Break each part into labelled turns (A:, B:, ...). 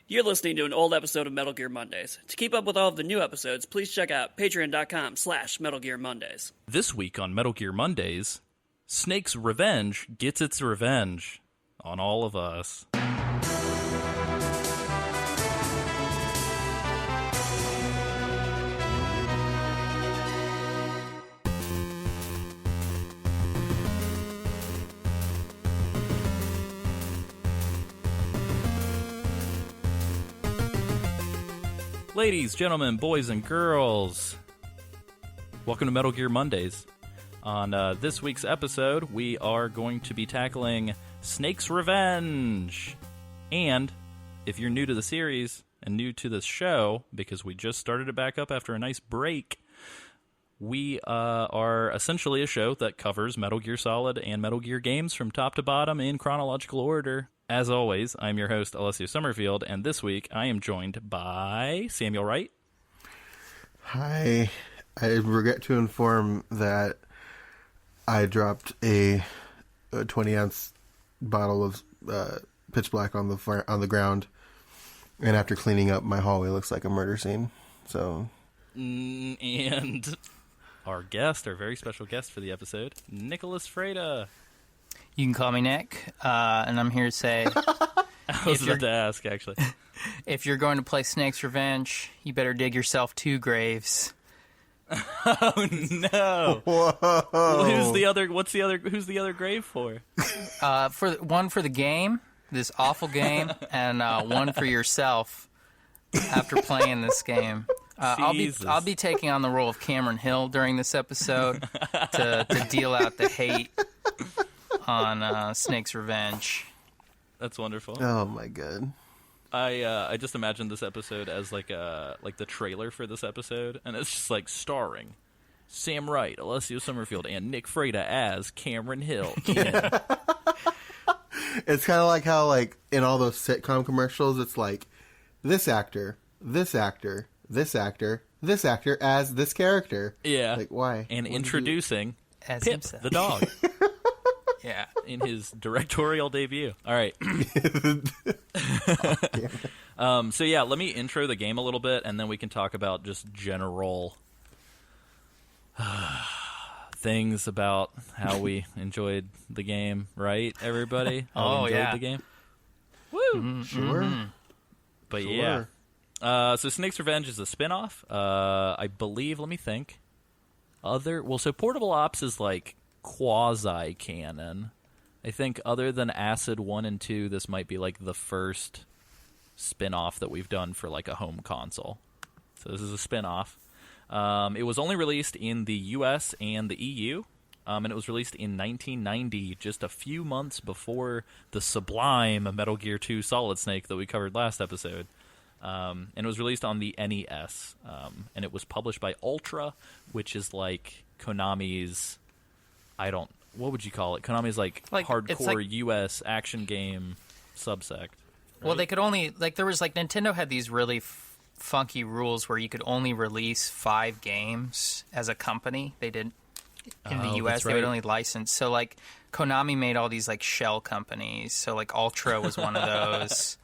A: You're listening to an old episode of Metal Gear Mondays. To keep up with all of the new episodes, please check out patreon.com/Metal Gear Mondays.
B: This week on Metal Gear Mondays, Snake's revenge gets its revenge on all of us. Ladies, gentlemen, boys, and girls, welcome to Metal Gear Mondays. On this week's episode, we are going to be tackling Snake's Revenge. And if you're new to the series and new to the show, because we just started it back up after a nice break, we are essentially a show that covers Metal Gear Solid and Metal Gear games from top to bottom in chronological order. As always, I'm your host, Alessio Summerfield, and this week I am joined by Samuel Wright.
C: Hi. I regret to inform that I dropped a 20-ounce bottle of pitch black on the ground, and after cleaning up, my hallway looks like a murder scene. So,
B: and our guest, our very special guest for the episode, Nicholas Freda.
D: You can call me Nick, and I'm here to say...
B: I was about to ask, actually.
D: If you're going to play Snake's Revenge, you better dig yourself 2 graves.
B: Oh, no.
C: Whoa.
B: Who's the other grave for?
D: One for the game, this awful game, and one for yourself after playing this game. I'll be taking on the role of Cameron Hill during this episode to deal out the hate on Snake's Revenge.
B: That's wonderful.
C: Oh my god!
B: I just imagined this episode as like the trailer for this episode, and it's just like starring Sam Wright, Alessio Summerfield, and Nick Freda as Cameron Hill.
C: It's kind of like how, like, in all those sitcom commercials, it's like this actor, this actor, this actor, this actor as this character.
B: Yeah.
C: Like, why?
B: And introducing
D: As
B: Pip,
D: himself.
B: the dog.
D: Yeah.
B: In his directorial debut. All right. So yeah, let me intro the game a little bit, and then we can talk about just general things about how we enjoyed the game, right, everybody? How we enjoyed the game? Woo!
C: Mm-hmm. Sure.
B: But
C: sure.
B: yeah. So Snake's Revenge is a spin-off. I believe, let me think. So Portable Ops is like quasi-canon. I think other than Acid 1 and 2, this might be like the first spin-off that we've done for like a home console. So this is a spin-off. It was only released in the US and the EU, and it was released in 1990, just a few months before the sublime Metal Gear 2 Solid Snake that we covered last episode. And it was released on the NES, and it was published by Ultra, which is like Konami's, what would you call it? Konami's like hardcore US action game subsect. Right?
D: Well, they could only, there was Nintendo had these really funky rules where you could only release 5 games as a company. They did in the US, they would only license. So Konami made all these shell companies. So Ultra was one of those.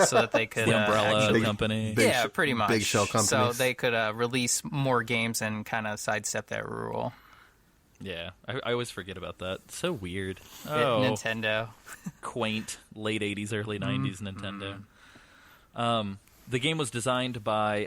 D: So that they could
B: the umbrella company.
D: Pretty much.
C: Big shell companies.
D: So they could release more games and kind of sidestep that rule.
B: Yeah, I always forget about that. It's so weird.
D: Nintendo.
B: Quaint, late 80s, early 90s Nintendo. The game was designed by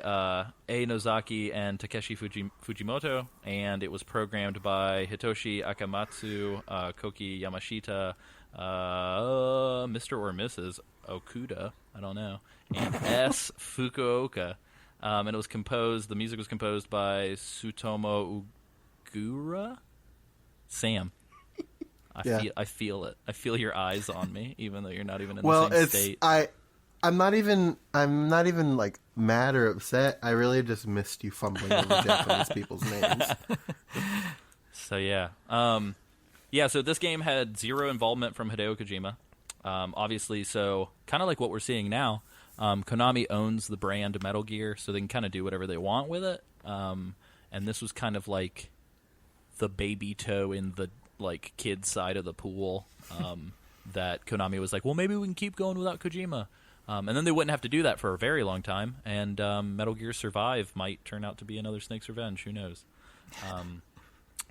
B: Ei Nozaki and Takeshi Fujimoto, and it was programmed by Hitoshi Akamatsu, Koki Yamashita, Mr. or Mrs. Okuda, I don't know, and S. Fukuoka. And it was composed, the music was composed by Tsutomu Ugura? Sam. I feel it. I feel your eyes on me, even though you're not even in the same state.
C: I'm not even mad or upset. I really just missed you fumbling over Japanese people's names.
B: So yeah. So this game had zero involvement from Hideo Kojima. Obviously, so kind of like what we're seeing now, Konami owns the brand Metal Gear, so they can kind of do whatever they want with it. And this was kind of like the baby toe in the kid side of the pool. That Konami was like, well, maybe we can keep going without Kojima. And then they wouldn't have to do that for a very long time, and Metal Gear Survive might turn out to be another Snake's Revenge. Who knows?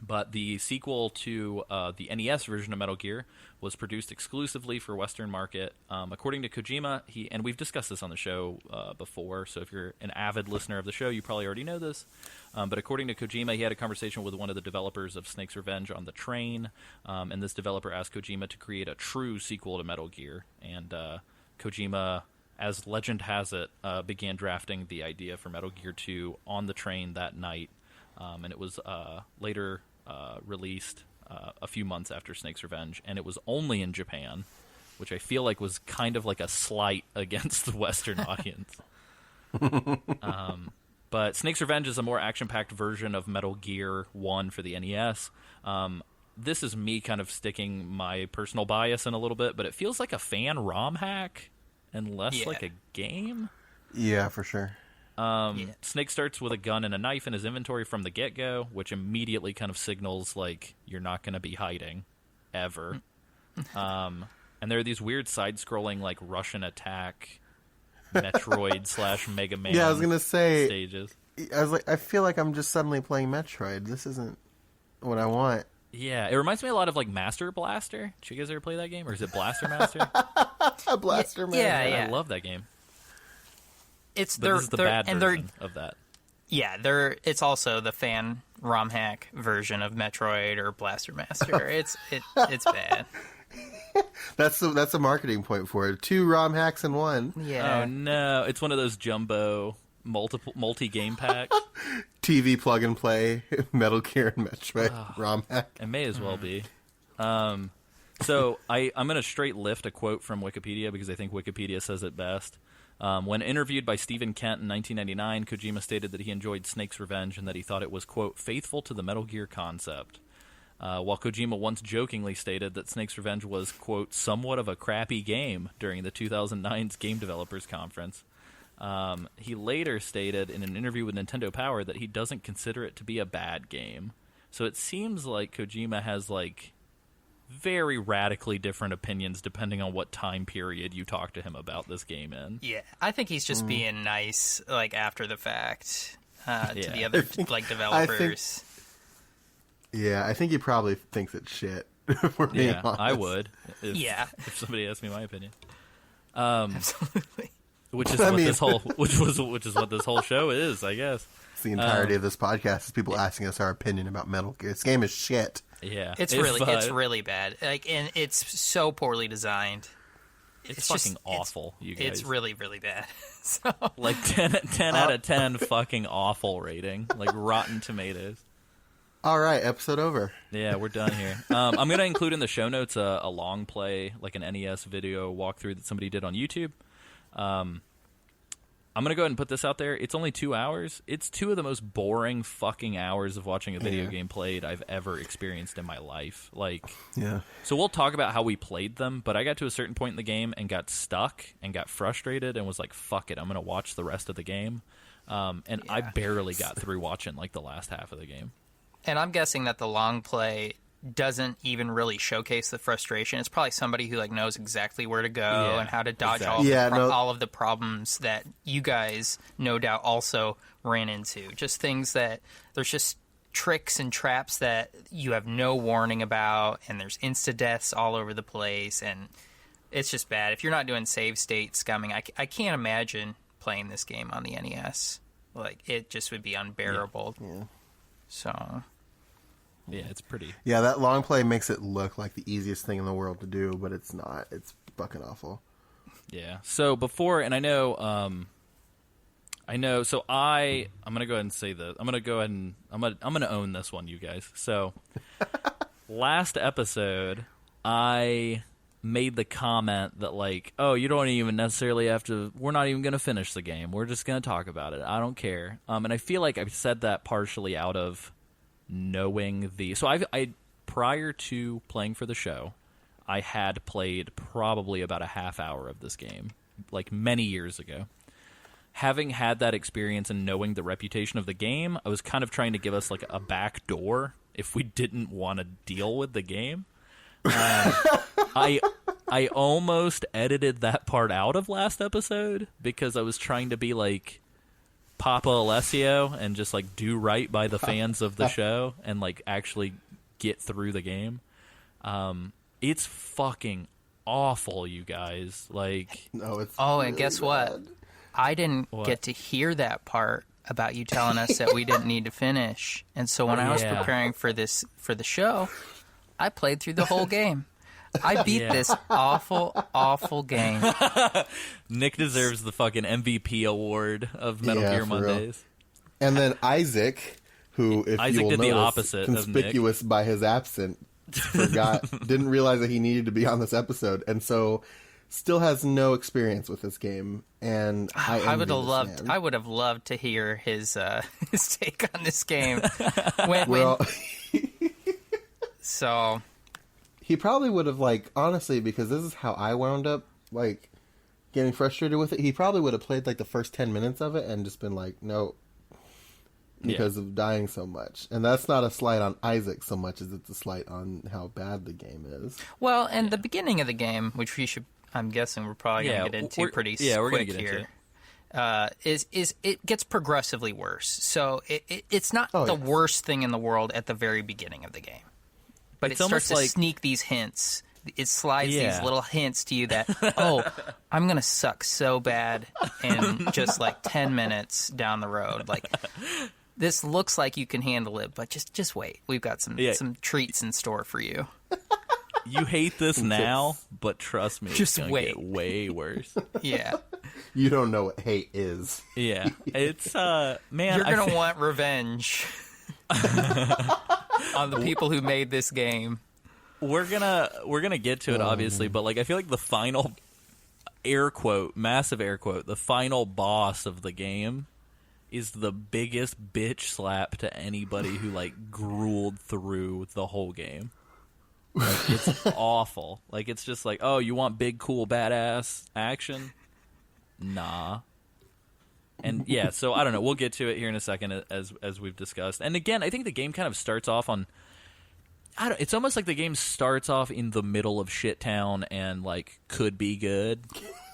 B: But the sequel to the NES version of Metal Gear was produced exclusively for Western market. According to Kojima, and we've discussed this on the show before, so if you're an avid listener of the show, you probably already know this. But according to Kojima, he had a conversation with one of the developers of Snake's Revenge on the train, and this developer asked Kojima to create a true sequel to Metal Gear. And Kojima, as legend has it, began drafting the idea for Metal Gear 2 on the train that night. And it was later released a few months after Snake's Revenge, and it was only in Japan, which I feel like was kind of like a slight against the Western audience. But Snake's Revenge is a more action-packed version of Metal Gear 1 for the NES. This is me kind of sticking my personal bias in a little bit, but it feels like a fan ROM hack and less like a game.
C: Yeah, for sure.
B: Snake starts with a gun and a knife in his inventory from the get-go, which immediately kind of signals, like, you're not going to be hiding, ever. And there are these weird side-scrolling, like, Russian attack, Metroid/Mega Man
C: I was going to say,
B: stages.
C: I was like, I feel like I'm just suddenly playing Metroid. This isn't what I want.
B: Yeah, it reminds me a lot of, like, Master Blaster. Did you guys ever play that game? Or is it Blaster Master?
C: Blaster Man.
D: Yeah.
B: I love that game.
D: It's
B: But this is the bad version of that.
D: Yeah, it's also the fan ROM hack version of Metroid or Blaster Master. It's bad.
C: That's a marketing point for it. 2 ROM hacks in one.
D: Yeah.
B: Oh no, it's one of those jumbo multi-game packs.
C: TV plug and play, Metal Gear and Metroid ROM hack.
B: It may as well be. So I'm going to straight lift a quote from Wikipedia because I think Wikipedia says it best. When interviewed by Stephen Kent in 1999, Kojima stated that he enjoyed Snake's Revenge and that he thought it was, quote, faithful to the Metal Gear concept. While Kojima once jokingly stated that Snake's Revenge was, quote, somewhat of a crappy game during the 2009's Game Developers Conference. He later stated in an interview with Nintendo Power that he doesn't consider it to be a bad game. So it seems like Kojima has, like, very radically different opinions depending on what time period you talk to him about this game in.
D: Yeah, I think he's just being nice, like, after the fact to the other, developers.
C: I think he probably thinks it's shit, if we're being honest.
B: I would. If somebody asked me my opinion.
D: Absolutely.
B: Which is what this whole show is, I guess.
C: It's the entirety of this podcast is people asking us our opinion about Metal Gear. This game is shit.
B: Yeah,
D: it's really bad. Like, and it's so poorly designed.
B: It's fucking awful, you guys.
D: It's really, really bad. So,
B: like 10 out of 10 fucking awful rating, like Rotten Tomatoes.
C: All right, episode over.
B: Yeah, we're done here. I'm going to include in the show notes a long play, like an NES video walkthrough that somebody did on YouTube. I'm going to go ahead and put this out there. It's only 2 hours. It's 2 of the most boring fucking hours of watching a video game played I've ever experienced in my life. So we'll talk about how we played them, but I got to a certain point in the game and got stuck and got frustrated and was like, fuck it, I'm going to watch the rest of the game. I barely got through watching, like, the last half of the game.
D: And I'm guessing that the long play doesn't even really showcase the frustration. It's probably somebody who, like, knows exactly where to go and how to dodge all of the problems that you guys no doubt also ran into. Just things that there's just tricks and traps that you have no warning about, and there's insta-deaths all over the place, and it's just bad. If you're not doing save state scumming, I can't imagine playing this game on the NES. Like, it just would be unbearable.
C: Yeah.
D: So...
B: yeah, it's pretty.
C: Yeah, that long play makes it look like the easiest thing in the world to do, but it's not. It's fucking awful.
B: Yeah. So before, and I know, so I'm going to go ahead and say this. I'm going to own this one, you guys. So last episode, I made the comment that, like, oh, you don't even necessarily have to, we're not even going to finish the game. We're just going to talk about it. I don't care. And I feel like I've said that partially out of knowing so I prior to playing for the show, I had played probably about a half hour of this game, like many years ago. Having had that experience and knowing the reputation of the game, I was kind of trying to give us, like, a back door if we didn't want to deal with the game. I I almost edited that part out of last episode because I was trying to be like Papa Alessio and just like do right by the fans of the show and like actually get through the game. It's fucking awful, you guys. Like,
C: No, it's
D: Oh,
C: really
D: and guess
C: bad.
D: what? I didn't
B: What?
D: get to hear that part about you telling us that we didn't need to finish. And so when I was
B: Yeah.
D: preparing for the show, I played through the whole game. I beat
B: Yeah.
D: this awful game.
B: Nick deserves the fucking MVP award of Metal
C: Yeah,
B: Gear
C: for real.
B: Mondays.
C: And then Isaac, who, if
B: Isaac
C: you will
B: did the
C: notice,
B: opposite of Nick.
C: conspicuous by his absence, didn't realize that he needed to be on this episode, and so still has no experience with this game. And I
D: would
C: envy
D: have
C: this
D: loved.
C: man.
D: I would have loved to hear his his take on this game. When,
C: Well,
D: so
C: he probably would have, like, honestly, because this is how I wound up, like, getting frustrated with it. He probably would have played like the first 10 minutes of it and just been like, no, because of dying so much. And that's not a slight on Isaac so much as it's a slight on how bad the game is.
D: well, and the beginning of the game, which we should, I'm guessing we're probably going
B: Yeah,
D: to get into
B: we're-
D: pretty
B: yeah, we're gonna
D: quick
B: get into
D: here. Is it gets progressively worse. So it's not
C: Oh,
D: the
C: yes.
D: worst thing in the world at the very beginning of the game, but
B: It's
D: it starts
B: almost
D: to
B: like-
D: sneak these hints. It slides
B: Yeah.
D: these little hints to you that, oh, I'm going to suck so bad in just like 10 minutes down the road. Like, this looks like you can handle it, but just wait. We've got some treats in store for you.
B: You hate this now, but trust me,
D: Just
B: it's gonna
D: wait.
B: get way worse.
D: Yeah.
C: You don't know what hate is.
B: Yeah, it's man,
D: You're
B: I
D: going
B: fe-
D: to want revenge on the people who made this game.
B: we're gonna get to it obviously, but like I feel like the final air quote, massive air quote, the final boss of the game is the biggest bitch slap to anybody who like drooled through the whole game. Like, it's awful. Like, it's just like, oh, you want big, cool, badass action? Nah. And yeah, so I don't know. We'll get to it here in a second, as we've discussed. And again, I think the game kind of starts off on. It's almost like the game starts off in the middle of shit town and like could be good,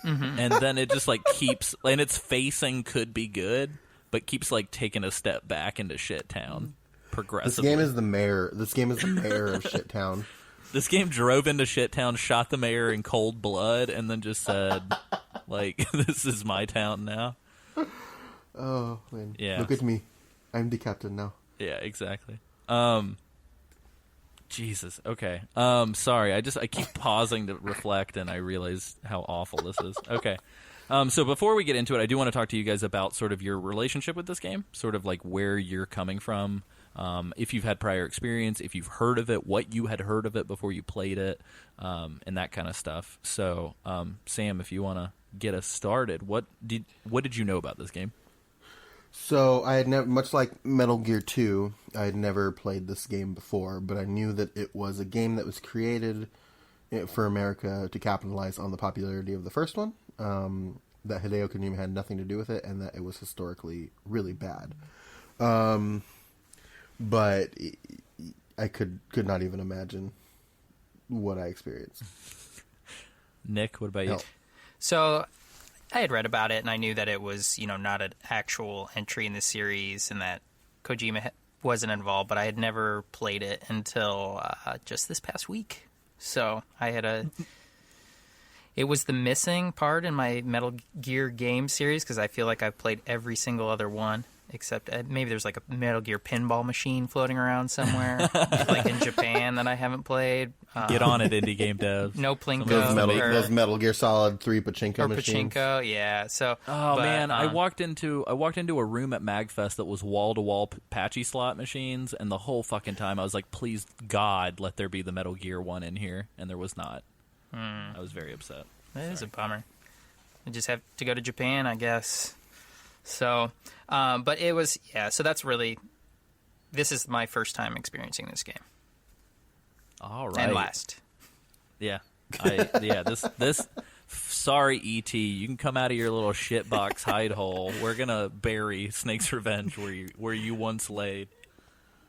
B: and then it just like keeps, and it's facing could be good, but keeps like taking a step back into shit town
C: This
B: progressively.
C: game is the mayor. This game is the mayor of shit town.
B: This game drove into shit town, shot the mayor in cold blood, and then just said, like, this is my town now.
C: Oh, man.
B: Yeah.
C: Look at me. I'm the captain now.
B: Yeah, exactly. Jesus. Okay. Sorry. I keep pausing to reflect, and I realize how awful this is. Okay. So before we get into it, I do want to talk to you guys about sort of your relationship with this game, sort of like where you're coming from, if you've had prior experience, if you've heard of it, what you had heard of it before you played it, and that kind of stuff. So, Sam, if you want to get us started, what did you know about this game?
C: So I had never, much like Metal Gear 2, I had never played this game before, but I knew that it was a game that was created for America to capitalize on the popularity of the first one, that Hideo Kojima had nothing to do with it, and that it was historically really bad. But I could not even imagine what I experienced.
B: Nick, what about you?
C: No.
D: So I had read about it, and I knew that it was, not an actual entry in the series and that Kojima wasn't involved, but I had never played it until just this past week. So I had it was the missing part in my Metal Gear game series, because I feel like I've played every single other one, except maybe there's like a Metal Gear pinball machine floating around somewhere, like in Japan, that I haven't played.
B: Get on it, indie game devs.
D: No Plinko.
C: Those Metal Gear Solid 3 pachinko
D: or
C: machines.
D: Pachinko, yeah. So,
B: Oh
D: but,
B: man, I walked into a room at MagFest that was wall to wall patchy slot machines, and the whole fucking time I was like, please God, let there be the Metal Gear one in here, and there was not. I was very upset.
D: It is a bummer. I just have to go to Japan, I guess. So, but it was, yeah. So that's really, this is my first time experiencing this game,
B: All right,
D: and last.
B: Yeah, this. Sorry, E.T. You can come out of your little shitbox hide hole. We're gonna bury Snake's Revenge where you once laid.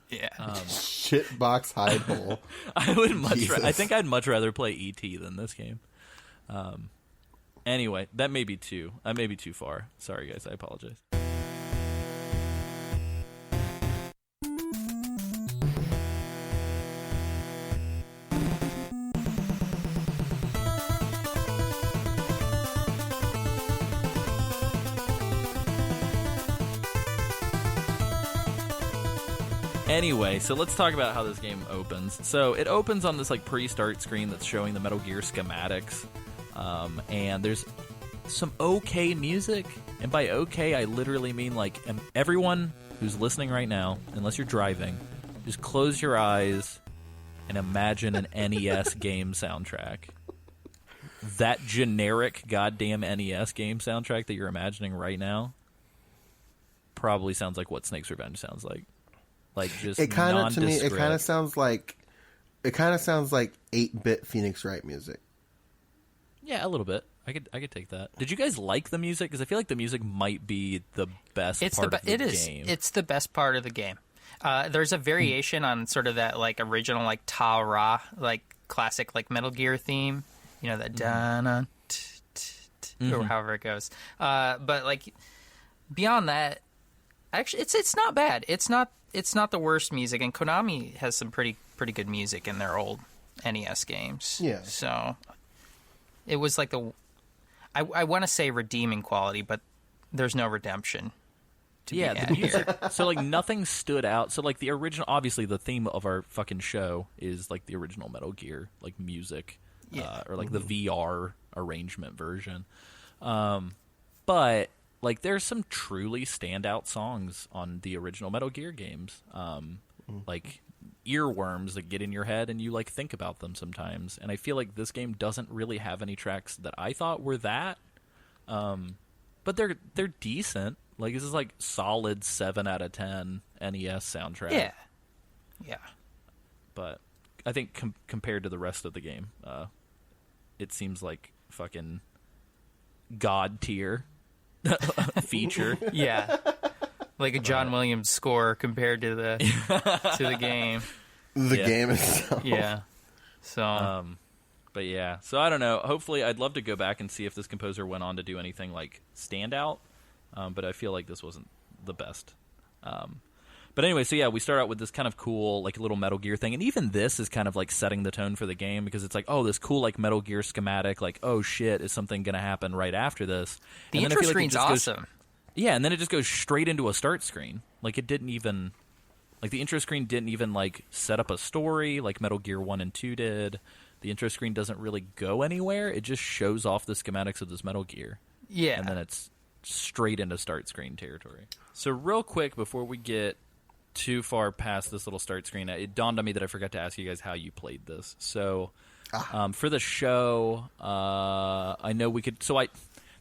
D: Yeah.
C: Shitbox hide hole.
B: I would much.
C: Jesus.
B: I think I'd much rather play E.T. than this game. Anyway, that may be too far. Sorry, guys. I apologize. Anyway, so let's talk about how this game opens. So it opens on this like pre-start screen that's showing the Metal Gear schematics, and there's some okay music. And by okay, I literally mean like everyone who's listening right now, unless you're driving, just close your eyes and imagine an NES game soundtrack. That generic goddamn NES game soundtrack that you're imagining right now probably sounds like what Snake's Revenge sounds like. Like just
C: it kind of to me,
B: nondescript.
C: it kind of sounds like 8-bit Phoenix Wright music.
B: Yeah, a little bit. I could take that. Did you guys like the music? Because I feel like the music might be the best part of the game.
D: It's the best part of the game. There's a variation on sort of that like original like Ta-Ra, like classic like Metal Gear theme. You know, that da-na, or however it goes. But like beyond that, actually, it's not bad. It's not the worst music, and Konami has some pretty good music in their old NES games.
C: Yeah.
D: So it was like I want to say redeeming quality, but there's no redemption to be had here.
B: So like nothing stood out. So like the original, obviously the theme of our fucking show is like the original Metal Gear like music, or like the VR arrangement version. But like there's some truly standout songs on the original Metal Gear games, like earworms that get in your head and you like think about them sometimes. And I feel like this game doesn't really have any tracks that I thought were that, but they're decent. Like this is like solid 7 out of 10 NES soundtrack.
D: Yeah.
B: But I think compared to the rest of the game, it seems like fucking god tier feature.
D: Yeah. Like a John Williams score compared to the game.
C: The game itself.
D: Yeah. So
B: but yeah. So I don't know. Hopefully I'd love to go back and see if this composer went on to do anything like standout. But I feel like this wasn't the best. But anyway, so yeah, we start out with this kind of cool, like, little Metal Gear thing. And even this is kind of, like, setting the tone for the game because it's like, oh, this cool, like, Metal Gear schematic. Like, oh, shit, is something going to happen right after this?
D: The intro screen's awesome.
B: Yeah, and then it just goes straight into a start screen. Like, it didn't even... Like, the intro screen didn't even, like, set up a story like Metal Gear 1 and 2 did. The intro screen doesn't really go anywhere. It just shows off the schematics of this Metal Gear.
D: Yeah.
B: And then it's straight into start screen territory. So real quick, before we get too far past this little start screen, it dawned on me that I forgot to ask you guys how you played this. So for the show, I know we could... So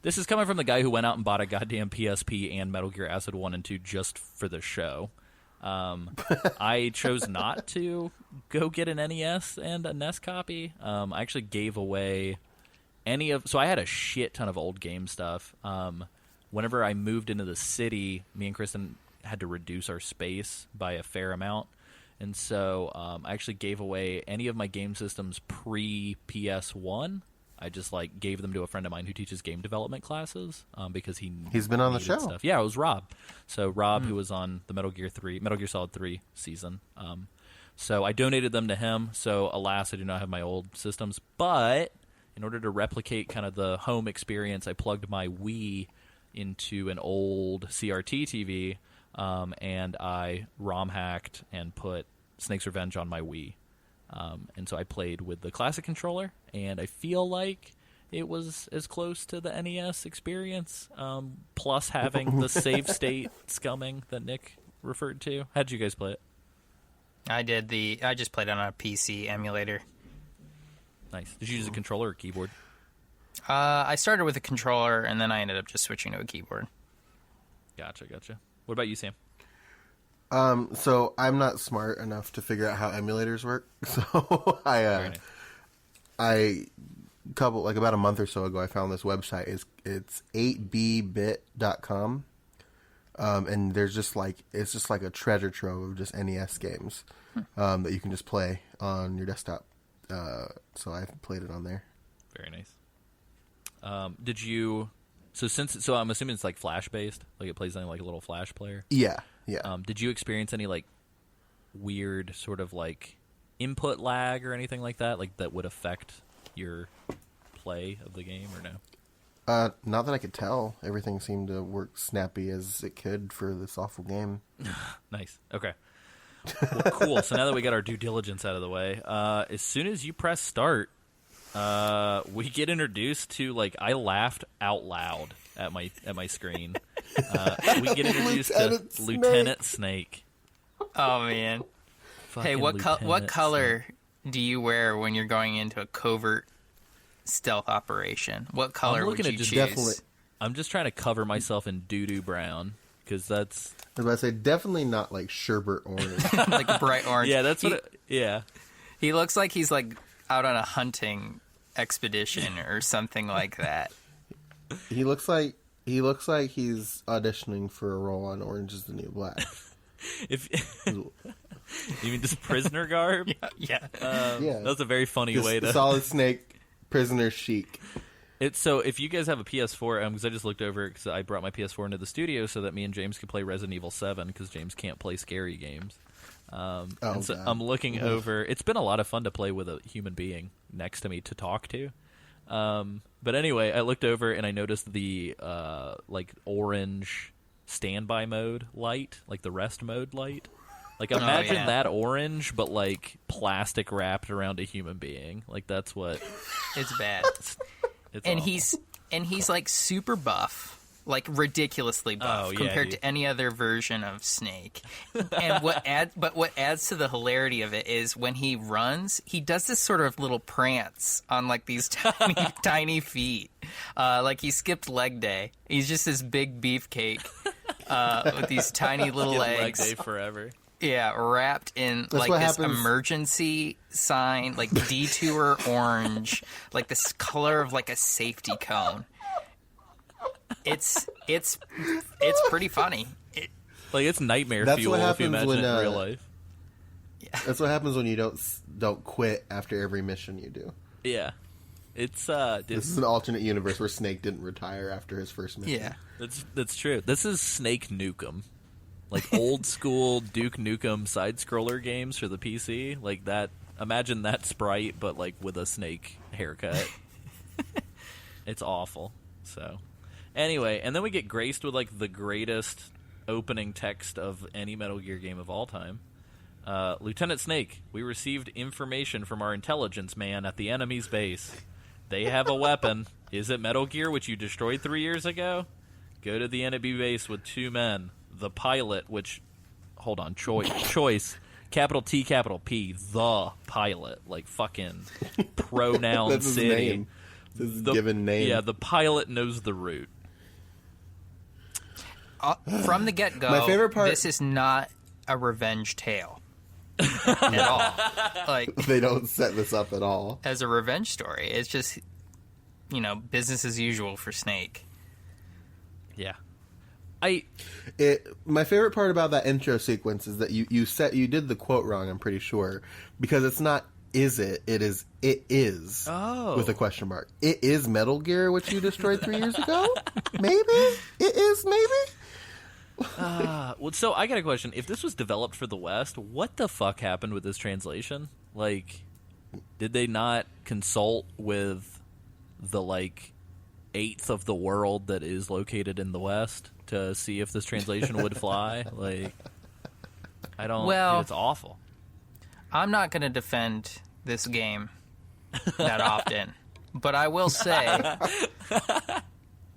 B: this is coming from the guy who went out and bought a goddamn PSP and Metal Gear Acid 1 and 2 just for the show. I chose not to go get an NES and a NES copy. I actually gave away so I had a shit ton of old game stuff. Whenever I moved into the city, me and Kristen had to reduce our space by a fair amount. And so I actually gave away any of my game systems pre-PS1. I just like gave them to a friend of mine who teaches game development classes because he's
C: been on the show.
B: Stuff. Yeah, it was Rob. So Rob, who was on the Metal Gear Solid 3 season. So I donated them to him. So alas, I do not have my old systems. But in order to replicate kind of the home experience, I plugged my Wii into an old CRT TV, and I ROM hacked and put Snake's Revenge on my Wii. And so I played with the classic controller, and I feel like it was as close to the NES experience, plus having the save state scumming that Nick referred to. How did you guys play it?
D: I just played it on a PC emulator.
B: Nice. Did you use a controller or keyboard?
D: I started with a controller, and then I ended up just switching to a keyboard. Gotcha.
B: What about you, Sam?
C: So I'm not smart enough to figure out how emulators work. So about a month or so ago, I found this website. It's 8bbit.com. And it's just like a treasure trove of just NES games, that you can just play on your desktop. So I played it on there.
B: Very nice. Did you? So I'm assuming it's like Flash based, like it plays on like a little Flash player.
C: Yeah.
B: Did you experience any like weird sort of like input lag or anything like that would affect your play of the game or no?
C: Not that I could tell. Everything seemed to work snappy as it could for this awful game.
B: Nice. Okay. Well, cool. So now that we got our due diligence out of the way, as soon as you press start, we get introduced to like I laughed out loud at my screen. We get introduced to Lieutenant Snake.
D: Oh man! Hey, what color do you wear when you're going into a covert stealth operation? What color would you choose?
C: Definitely.
B: I'm just trying to cover myself in doo-doo brown because that's.
C: I was about to say definitely not like sherbet orange.
D: Like bright orange.
B: Yeah, that's what. Yeah.
D: He looks like he's like out on a hunting expedition or something like that.
C: He looks like he's auditioning for a role on Orange Is the New Black.
B: If you mean just prisoner garb?
D: Yeah.
C: Yeah.
B: That's a very funny
C: Just
B: way to.
C: Solid Snake, prisoner chic.
B: So if you guys have a PS4, because I just looked over because I brought my PS4 into the studio so that me and James could play Resident Evil 7 because James can't play scary games. And so I'm looking over. It's been a lot of fun to play with a human being next to me to talk to. But anyway, I looked over and I noticed the like orange standby mode light, like the rest mode light. Like imagine that orange, but like plastic wrapped around a human being. Like that's what.
D: It's bad.
B: It's
D: and
B: awful.
D: he's like super buff, like ridiculously buff compared to any other version of Snake. And what adds to the hilarity of it is when he runs, he does this sort of little prance on like these tiny feet, like he skipped leg day. He's just this big beefcake with these tiny little legs.
B: Leg day forever.
D: Yeah, wrapped in
C: That's
D: like this
C: happens.
D: Emergency sign, like detour orange, like this color of like a safety cone. It's pretty funny.
B: Like it's nightmare
C: That's
B: fuel
C: what
B: if you
C: happens
B: imagine
C: when,
B: it in real life.
C: That's what happens when you don't quit after every mission you do.
B: Yeah, it's
C: This is an alternate universe where Snake didn't retire after his first mission.
D: Yeah.
B: that's true. This is Snake Nukem. Like old school Duke Nukem side scroller games for the PC, like that. Imagine that sprite, but like with a snake haircut. It's awful. So, anyway, and then we get graced with like the greatest opening text of any Metal Gear game of all time. Lieutenant Snake, we received information from our intelligence man at the enemy's base. They have a weapon. Is it Metal Gear, which you destroyed 3 years ago? Go to the enemy base with 2 men. The pilot, which, hold on, choice, capital T, capital P, the pilot, like fucking pronoun
C: That's his
B: city.
C: name. This is given name.
B: Yeah, the pilot knows the route.
D: From the get-go,
C: My favorite part-
D: this is not a revenge tale at all. Like
C: They don't set this up at all.
D: as a revenge story, it's just business as usual for Snake.
B: Yeah.
C: My favorite part about that intro sequence is that you did the quote wrong, I'm pretty sure, because it's not is it is
B: Oh.
C: with a question mark. It is Metal Gear, which you destroyed 3 years ago. Maybe it is. Maybe.
B: Well, so I got a question. If this was developed for the West, what the fuck happened with this translation? Like, did they not consult with the like eighth of the world that is located in the West to see if this translation would fly? Like, I don't.
D: Well,
B: it's awful.
D: I'm not going to defend this game that often, but I will say,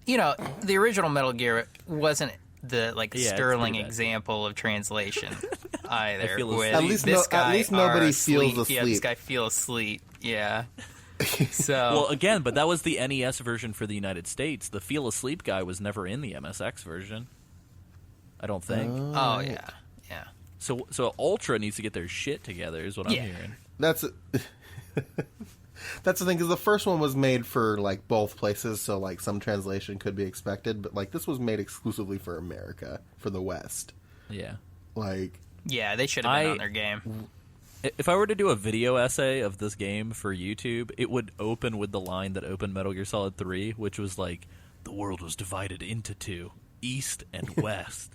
D: the original Metal Gear wasn't the
B: it's
D: sterling
B: pretty bad.
D: example of translation either.
B: feel
D: with
C: At least
D: this guy
C: nobody
D: are
C: feels
D: asleep. Yeah, this
C: asleep.
D: guy feels asleep. Yeah. So
B: Well, again, but that was the NES version for the United States. The Feel Asleep guy was never in the MSX version. I don't think.
D: oh yeah.
B: So Ultra needs to get their shit together, is what I'm hearing.
C: That's the thing, because the first one was made for like both places, so like some translation could be expected, but like this was made exclusively for America, for the West.
B: Yeah.
C: Like,
D: Yeah, they should have been on their game.
B: If I were to do a video essay of this game for YouTube, it would open with the line that opened Metal Gear Solid 3, which was like, the world was divided into two, East and West.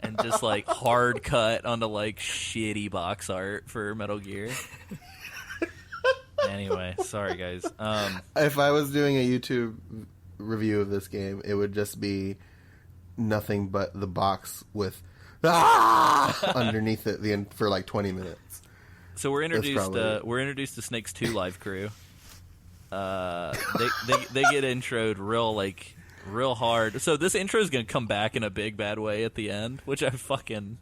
B: And just like hard cut onto like shitty box art for Metal Gear. Anyway, sorry guys.
C: If I was doing a YouTube review of this game, it would just be nothing but the box with underneath it for like 20 minutes.
B: So we're introduced to Snake's 2 live crew. They get introed real hard. So this intro is gonna come back in a big bad way at the end, which I fucking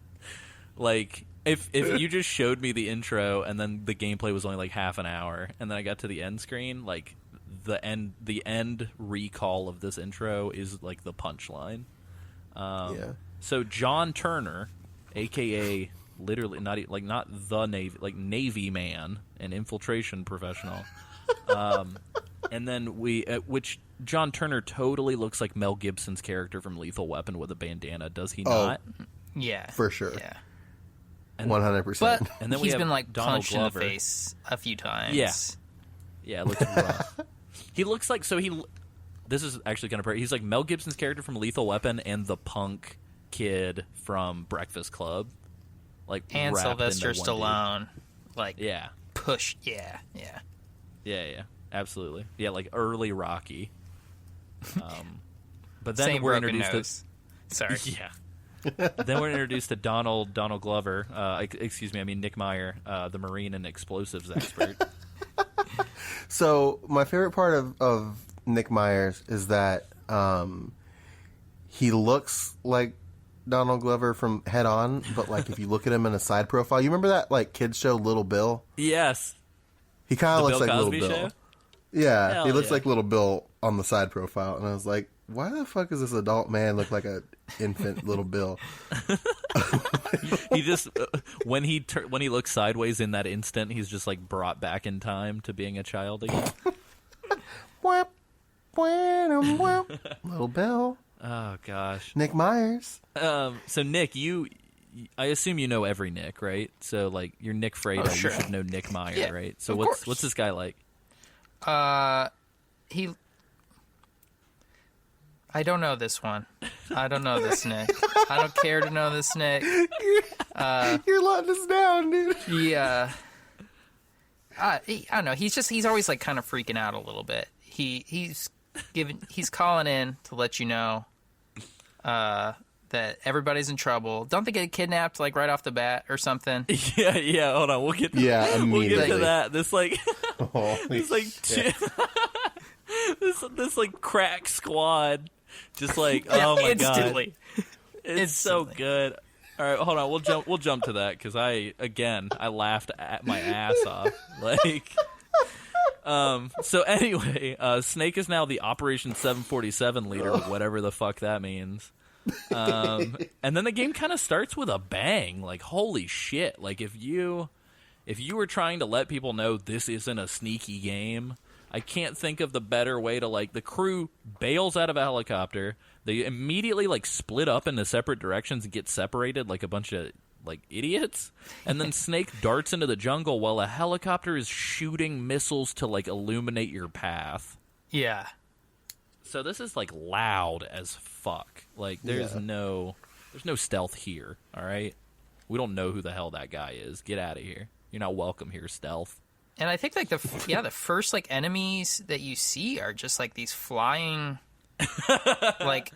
B: like. If you just showed me the intro and then the gameplay was only like half an hour, and then I got to the end screen, like the end recall of this intro is like the punchline. So John Turner, aka literally not the Navy, like Navy man, an infiltration professional, and then which John Turner totally looks like Mel Gibson's character from Lethal Weapon with a bandana, does he not?
D: Yeah,
C: for sure.
D: Yeah.
C: 100%.
D: But
B: and then
D: he's
B: we have
D: been like
B: Donald
D: punched
B: Glover.
D: in the face a few times.
B: Yeah, it looks rough. He looks like this is actually kind of he's like Mel Gibson's character from Lethal Weapon and the punk kid from Breakfast Club, like
D: and
B: wrapped
D: Sylvester
B: into one
D: Stallone, like
B: yeah,
D: pushed. Yeah,
B: absolutely, yeah, like early Rocky. But then
D: Same
B: we're
D: broken
B: introduced
D: nose. Sorry.
B: Yeah. Then we're introduced to Donald Glover. Excuse me, I mean Nick Meyer, the Marine and explosives expert.
C: So my favorite part of Nick Myers is that he looks like Donald Glover from Head On, but like if you look at him in a side profile, you remember that like kids show Little Bill?
B: Yes.
C: He kind of looks
B: Bill
C: like
B: Cosby
C: Little Bill.
B: show?
C: Yeah,
B: Hell
C: he looks
B: yeah.
C: like Little Bill on the side profile, and I was like, why the fuck is this adult man look like a infant Little Bill?
B: He just when he looks sideways in that instant, he's just like brought back in time to being a child again.
C: Little Bill.
B: Oh gosh.
C: Nick Myers.
B: So Nick, I assume you know every Nick, right? So like you're Nick Freda,
D: Oh, sure.
B: you should know Nick Meyer,
D: Yeah,
B: right? So
D: of
B: what's
D: course.
B: this guy like?
D: I don't know this one. I don't know this Nick. I don't care to know this Nick.
C: You're letting us down, dude.
D: Yeah. I don't know. He's always like kind of freaking out a little bit. He's calling in to let you know that everybody's in trouble. Don't they get kidnapped like right off the bat or something?
B: Yeah. Hold on, we'll get to
C: immediately.
B: that. This like
C: Holy
B: this like
C: shit.
B: this like crack squad, just like oh my
D: instantly.
B: god, it's so
D: Instantly.
B: good. All right, hold on. We'll jump to that because I laughed at my ass off. Like, so anyway, Snake is now the Operation 747 leader, whatever the fuck that means. And then the game kind of starts with a bang. Like, holy shit! Like if you were trying to let people know this isn't a sneaky game, I can't think of the better way to like the crew bails out of a helicopter. They immediately like split up into separate directions and get separated like a bunch of like idiots. And then Snake darts into the jungle while a helicopter is shooting missiles to like illuminate your path.
D: Yeah.
B: So this is like loud as fuck. Like there's no stealth here, all right? We don't know who the hell that guy is. Get out of here. You're not welcome here, stealth.
D: And I think like the first like enemies that you see are just like these flying like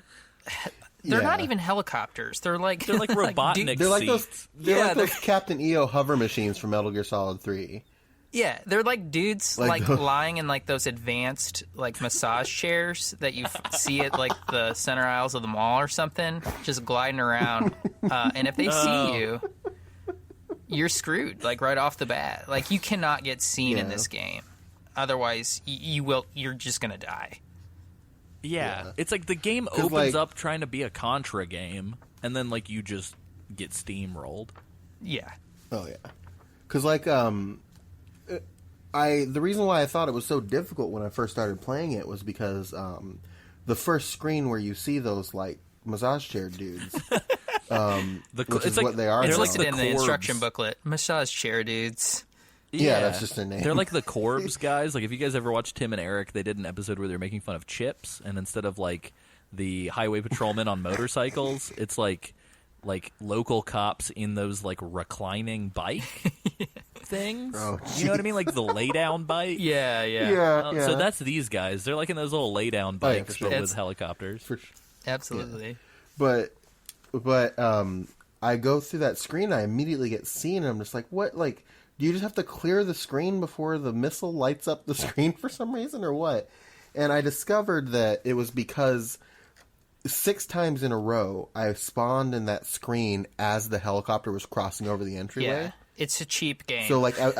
D: they're not even helicopters. They're like
B: Robotnik
C: They're like those.
B: seats.
C: They're like those Captain EO hover machines from Metal Gear Solid 3.
D: Yeah, they're like dudes
C: Like
D: like lying in like those advanced like massage chairs that you see at like the center aisles of the mall or something, just gliding around. And if they see you, you're screwed like right off the bat. Like you cannot get seen in this game, otherwise you're just gonna die.
B: Yeah, it's like the game
C: 'Cause,
B: opens
C: like-
B: up trying to be a Contra game, and then like you just get steamrolled.
D: Yeah.
C: Oh yeah, because like the reason why I thought it was so difficult when I first started playing it was because the first screen where you see those like massage chair dudes, which is what they are.
D: It's
B: They're like
D: listed
B: the
D: in the
B: Corbs.
D: instruction booklet. Massage chair dudes.
C: Yeah, that's just their name.
B: They're like the Corbs guys. Like if you guys ever watched Tim and Eric, they did an episode where they're making fun of chips, and instead of like the highway patrolmen on motorcycles, it's like local cops in those like reclining bike things.
C: Oh,
B: you know what I mean? Like the lay down bike.
D: Yeah.
B: So that's these guys. They're like in those little lay down
C: Oh, yeah,
B: bikes,
C: for sure.
B: but with helicopters.
C: For sure.
D: Absolutely.
C: But I go through that screen, I immediately get seen, and I'm just like, what? Like, do you just have to clear the screen before the missile lights up the screen for some reason, or what? And I discovered that it was because 6 times in a row, I spawned in that screen as the helicopter was crossing over the entryway.
D: Yeah. It's a cheap game.
C: So, like, so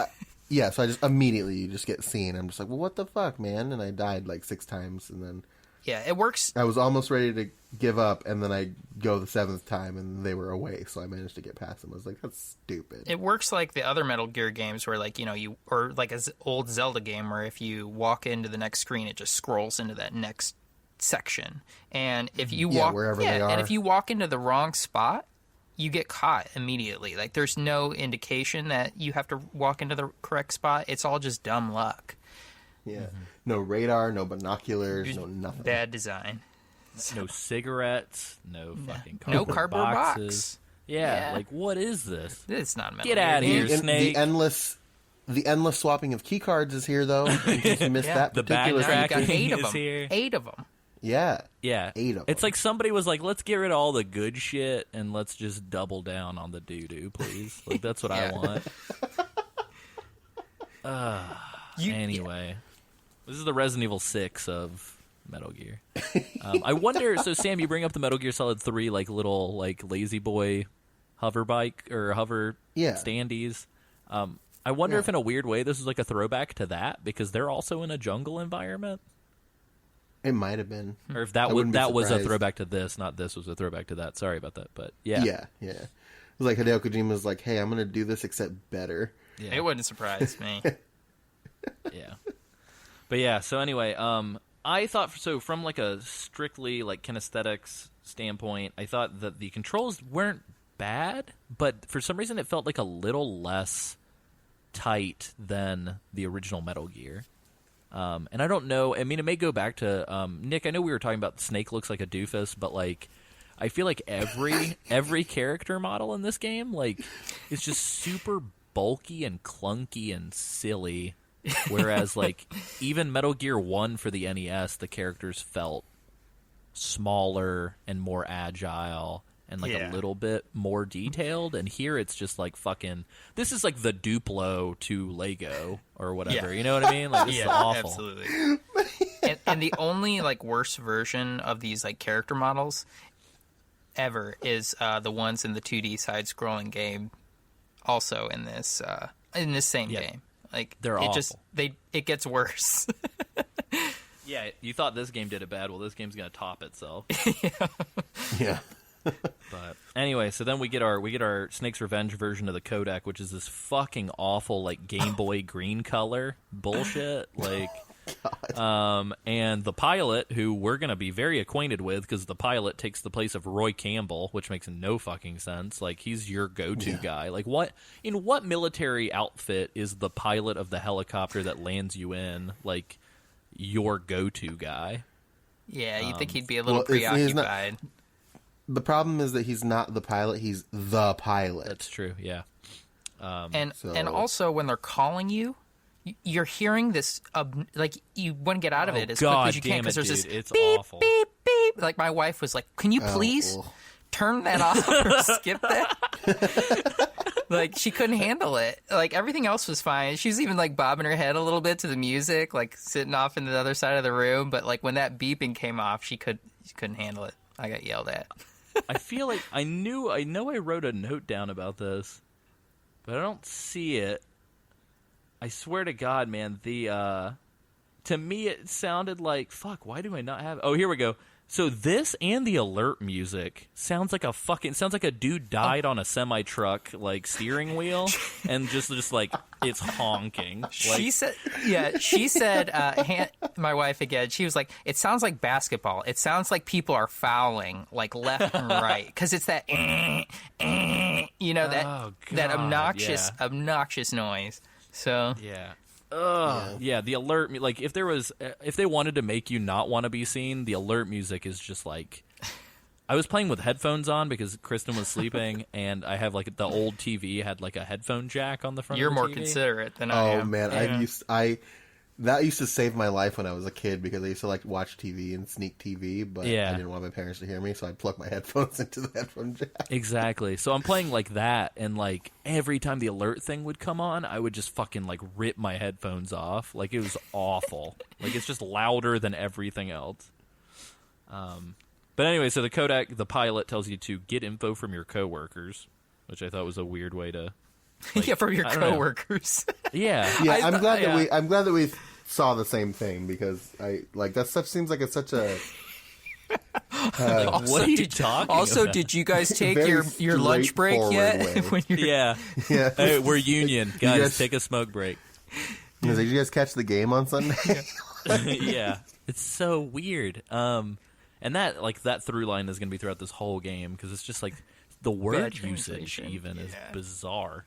C: I just immediately you just get seen. I'm just like, well, what the fuck, man? And I died like 6 times, and then
D: yeah, it works.
C: I was almost ready to give up, and then I go the 7th time, and they were away, so I managed to get past them. I was like, that's stupid.
D: It works like the other Metal Gear games where, like, or like an old Zelda game where if you walk into the next screen, it just scrolls into that next section. And if you walk,
C: wherever they are.
D: and if you walk into the wrong spot, you get caught immediately. Like, there's no indication that you have to walk into the correct spot. It's all just dumb luck.
C: Yeah. No radar, no binoculars, no nothing.
D: Bad design.
B: No cigarettes, no fucking
D: No
B: cardboard
D: cardboard
B: boxes.
D: box.
B: Yeah,
D: Yeah.
B: like what is this?
D: It's not Metal
B: Get
D: Gear.
B: outta here,
C: The
B: Snake.
C: endless swapping of key cards is here, though. You just missed
D: Yeah.
C: that
B: The
C: particular
B: backtrack.
D: You got 8 of
B: is
D: them.
B: here.
D: 8 of them.
C: Yeah.
B: Yeah.
C: 8 of
B: It's
C: them.
B: like somebody was like, let's get rid of all the good shit and let's just double down on the doo-doo, please. Like, that's what I
D: Yeah.
B: want. Anyway. This is the Resident Evil 6 of Metal Gear. I wonder, so Sam, you bring up the Metal Gear Solid 3, like, little, like, lazy boy hover bike, or hover
C: Yeah.
B: standees. I wonder
C: Yeah.
B: if in a weird way this is like a throwback to that, because they're also in a jungle environment.
C: It might have been.
B: Or if that
C: I
B: was
C: wouldn't be
B: that was a
C: surprised.
B: throwback to this, not this was a throwback to that. Sorry about that, but yeah,
C: Yeah. It was like Hideo Kojima's like, hey, I'm going to do this except better.
B: yeah.
D: It wouldn't surprise me.
B: Yeah. But yeah, so anyway, I thought, so from like a strictly like kinesthetics standpoint, I thought that the controls weren't bad, but for some reason it felt like a little less tight than the original Metal Gear. And I don't know, I mean, it may go back to, Nick, I know we were talking about Snake looks like a doofus, but like, I feel like every character model in this game, like, is just super bulky and clunky and silly. Whereas, like, even Metal Gear 1 for the NES, the characters felt smaller and more agile and, like, a
D: Yeah.
B: little bit more detailed. And here it's just, like, fucking... This is, like, the Duplo to Lego or whatever.
D: Yeah.
B: You know what I mean? Like, this is awful.
D: Absolutely. and the only, like, worst version of these, like, character models ever is the ones in the 2D side-scrolling game also in this same
B: Yeah.
D: game. Like,
B: They're
D: it
B: awful.
D: it gets worse.
B: Yeah, you thought this game did it bad. Well, this game's going to top itself.
C: Yeah.
B: But anyway, so then we get our Snake's Revenge version of the codec, which is this fucking awful like Game Boy green color bullshit. Like, and the pilot, who we're gonna be very acquainted with, because the pilot takes the place of Roy Campbell, which makes no fucking sense. Like, he's your go-to guy. Like, what military outfit is the pilot of the helicopter that lands you in like your go-to guy?
D: Yeah, you'd think he'd be a little
C: well, he's not-
D: preoccupied.
C: The problem is that he's not the pilot, he's the pilot.
B: That's true. Yeah.
D: And
C: So-
D: also when they're calling you, you're hearing this like you want to get out of it as quickly
B: God
D: as you can,
B: damn
D: because
B: it,
D: there's
B: dude.
D: this
B: It's
D: beep
B: awful.
D: beep beep. Like, my wife was like, "Can you please
C: ugh.
D: turn that off or skip that?" Like, she couldn't handle it. Like, everything else was fine. She was even like bobbing her head a little bit to the music, like sitting off in the other side of the room. But like when that beeping came off, she couldn't handle it. I got yelled at.
B: I feel like I know I wrote a note down about this, but I don't see it. I swear to God, man, to me it sounded like, fuck, why do I not have... Oh, here we go. So this and the alert music sounds like a dude died on a semi truck like steering wheel and just like it's honking.
D: She said, my wife again, she was like, it sounds like basketball. It sounds like people are fouling like left and right because it's that, that obnoxious noise. So
B: yeah. Yeah, the alert, like, if they wanted to make you not want to be seen, the alert music is just like, I was playing with headphones on because Kristen was sleeping, and I have, like, the old TV had, like, a headphone jack on the front
D: You're
B: of the
D: more
B: TV.
D: considerate than I am.
C: Oh, man,
D: Yeah.
C: That used to save my life when I was a kid because I used to like watch TV and sneak TV, but
B: Yeah.
C: I didn't want my parents to hear me, so I'd plug my headphones into the headphone jack.
B: Exactly. So I'm playing like that, and like every time the alert thing would come on, I would just fucking like rip my headphones off. Like it was awful. Like it's just louder than everything else. But anyway, so the pilot tells you to get info from your coworkers, which I thought was a weird way to. Like,
D: yeah, from your
B: I don't know.
D: coworkers.
B: Yeah.
C: Yeah, I'm glad that we saw the same thing because seems like it's such a
B: What are you talking
D: Also,
B: about?
D: did you guys take
C: Very
D: your lunch break yet?
C: straightforward way.
D: When you're...
B: Yeah.
C: yeah.
B: Hey, we're union. Guys,
C: guys-
B: take a smoke break.
C: Did you guys catch the game on Sunday?
B: Yeah. It's so weird. And that through line is going to be throughout this whole game because it's just like the word usage even is bizarre.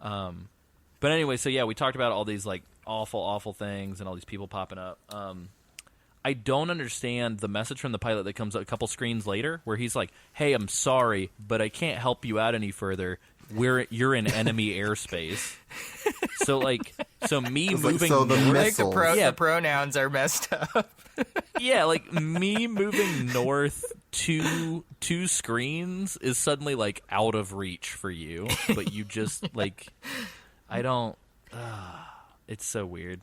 B: But anyway, so yeah, we talked about all these like awful things and all these people popping up. I don't understand the message from the pilot that comes a couple screens later where he's like, "Hey, I'm sorry, but I can't help you out any further. You're in enemy airspace." So me
C: It's
B: moving
C: like, so the
B: north,
D: I think
C: missiles.
D: the pronouns are messed up.
B: yeah, like me moving north two screens is suddenly like out of reach for you, but you just like I don't. It's so weird.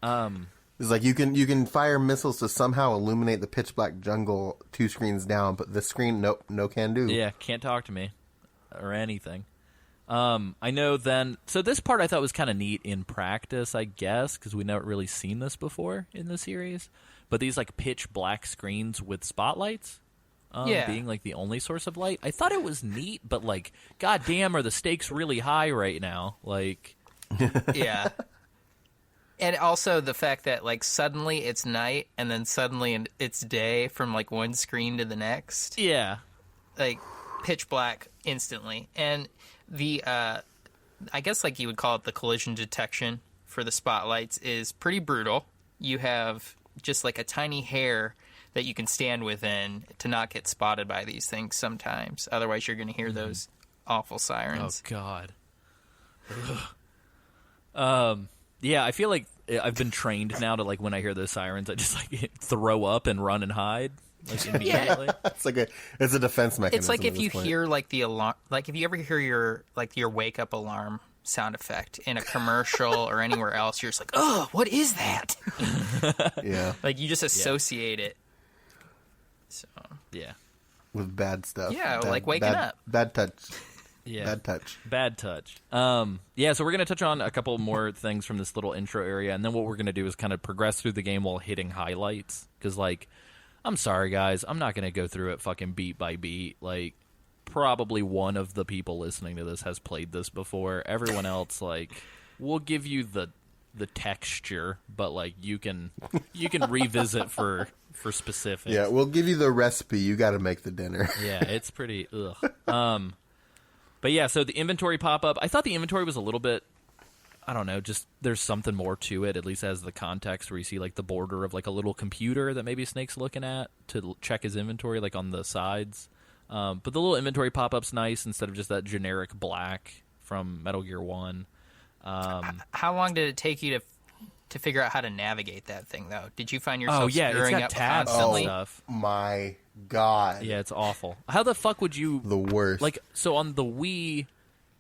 C: It's like you can fire missiles to somehow illuminate the pitch black jungle 2 screens down, but this screen, nope, no can do.
B: Yeah, can't talk to me or anything. I know then. So this part I thought was kind of neat in practice, I guess, because we never really seen this before in the series. But these like pitch black screens with spotlights, being like the only source of light. I thought it was neat, but like, goddamn, are the stakes really high right now? Like,
D: Yeah. And also the fact that like suddenly it's night and then suddenly it's day from like one screen to the next.
B: yeah,
D: Like pitch black instantly. And the I guess like you would call it the collision detection for the spotlights is pretty brutal. You have just like a tiny hair that you can stand within to not get spotted by these things sometimes. Otherwise you're going to hear those awful
B: oh
D: sirens.
B: god. Yeah, I feel like I've been trained now to like when I hear those sirens, I just like throw up and run and hide like immediately.
C: It's a defense mechanism.
D: It's like
C: at
D: if
C: this
D: you
C: point.
D: hear like the alarm, like if you ever hear your wake up alarm sound effect in a commercial or anywhere else, you're just like, oh, what is that?
C: Yeah,
D: Like you just associate it. So
B: Yeah.
C: with bad stuff.
D: Yeah,
C: Bad-
D: like waking
C: bad-
D: up.
C: Bad touch.
B: Yeah.
C: Bad touch.
B: Bad touch. Yeah, so we're going to touch on a couple more things from this little intro area, and then what we're going to do is kind of progress through the game while hitting highlights. Because, like, I'm sorry, guys, I'm not going to go through it fucking beat by beat. Like, probably one of the people listening to this has played this before. Everyone else, like, we'll give you the texture, but, like, you can revisit for specifics.
C: Yeah, we'll give you the recipe. You got to make the dinner.
B: Yeah, it's pretty ugh. But yeah, so the inventory pop-up, I thought the inventory was a little bit, I don't know, just there's something more to it, at least as the context where you see like the border of like a little computer that maybe Snake's looking at to check his inventory like on the sides. But the little inventory pop-up's nice instead of just that generic black from Metal Gear 1.
D: how long did it take you to figure out how to navigate that thing though? Did you find yourself
B: Oh yeah, it's
D: screwing
B: got
D: up
B: tabs and
D: constantly?
B: stuff.
C: My God.
B: Yeah, it's awful. How the fuck would you
C: The worst.
B: like? So on the Wii,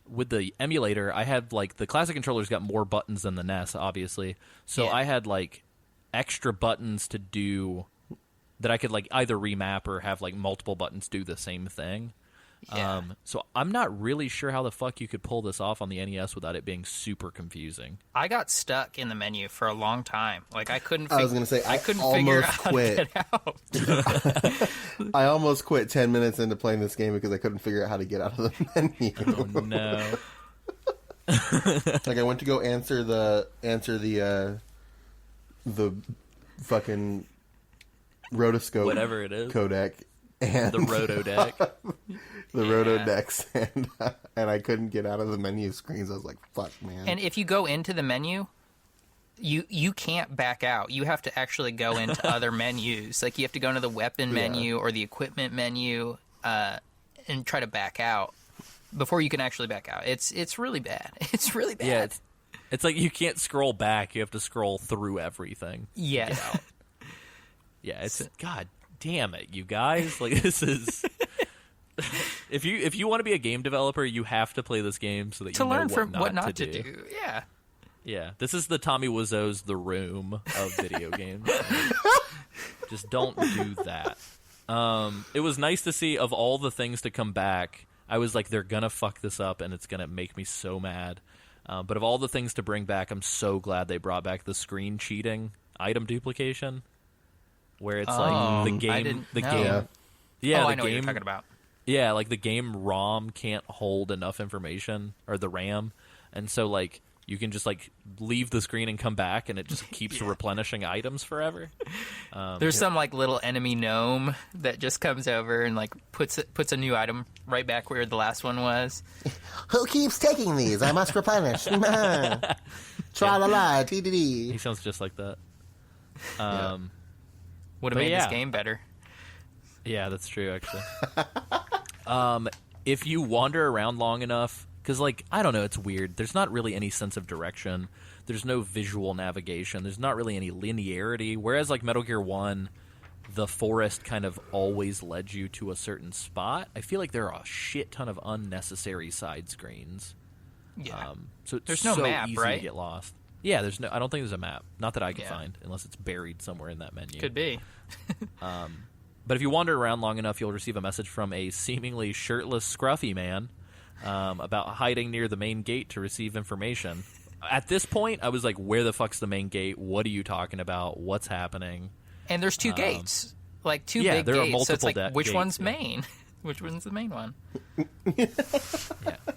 B: with the emulator, I had like the classic controller's got more buttons than the NES, obviously. So
D: Yeah.
B: I had like extra buttons to do that I could like either remap or have like multiple buttons do the same thing.
D: Yeah.
B: So I'm not really sure how the fuck you could pull this off on the NES without it being super confusing.
D: I got stuck in the menu for a long time. Like I couldn't.
C: I was gonna say
D: I couldn't figure out
C: quit.
D: how to get out.
C: I almost quit 10 minutes into playing this game because I couldn't figure out how to get out of the menu.
B: Oh no!
C: Like I went to go answer the fucking rotoscope,
B: Whatever it is,
C: codec, and
B: the roto deck.
C: The roto decks, and I couldn't get out of the menu screens. I was like, "Fuck, man!"
D: And if you go into the menu, you can't back out. You have to actually go into other menus. Like you have to go into the weapon menu or the equipment menu and try to back out before you can actually back out. It's really bad. It's really bad.
B: Yeah, it's like you can't scroll back. You have to scroll through everything.
D: Yeah.
B: Yeah, it's God damn it, you guys! Like this is. If you want to be a game developer, you have to play this game so that you
D: learn
B: know
D: from
B: what not
D: to
B: do.
D: do. Yeah.
B: Yeah, this is the Tommy Wiseau's The Room of video games. Just don't do that. It was nice to see, of all the things to come back, I was like, they're gonna fuck this up and it's gonna make me so mad. But of all the things to bring back, I'm so glad they brought back the screen cheating item duplication, where it's like the game. Yeah,
D: I know what you're talking about.
B: Yeah, like the game ROM can't hold enough information, or the RAM, and so like you can just like leave the screen and come back, and it just keeps replenishing items forever.
D: There's some like little enemy gnome that just comes over and like puts a new item right back where the last one was.
C: Who keeps taking these? I must replenish. Tra-la-la, TDD.
B: He sounds just like that.
D: Would have made this game better.
B: Yeah, that's true, actually. If you wander around long enough, because, like, I don't know, it's weird. There's not really any sense of direction. There's no visual navigation. There's not really any linearity. Whereas, like, Metal Gear 1, the forest kind of always led you to a certain spot. I feel like there are a shit ton of unnecessary side screens.
D: Yeah.
B: So it's
D: There's no
B: so
D: map,
B: easy
D: right?
B: to get lost. Yeah, there's no. I don't think there's a map. Not that I can find, unless it's buried somewhere in that menu.
D: Could be.
B: But if you wander around long enough, you'll receive a message from a seemingly shirtless, scruffy man about hiding near the main gate to receive information. At this point, I was like, where the fuck's the main gate? What are you talking about? What's happening?
D: And there's two gates. Like two
B: yeah,
D: big
B: there are
D: gates.
B: multiple
D: So it's like, which
B: gates,
D: one's
B: yeah.
D: main? Which one's the main one?
B: Yeah,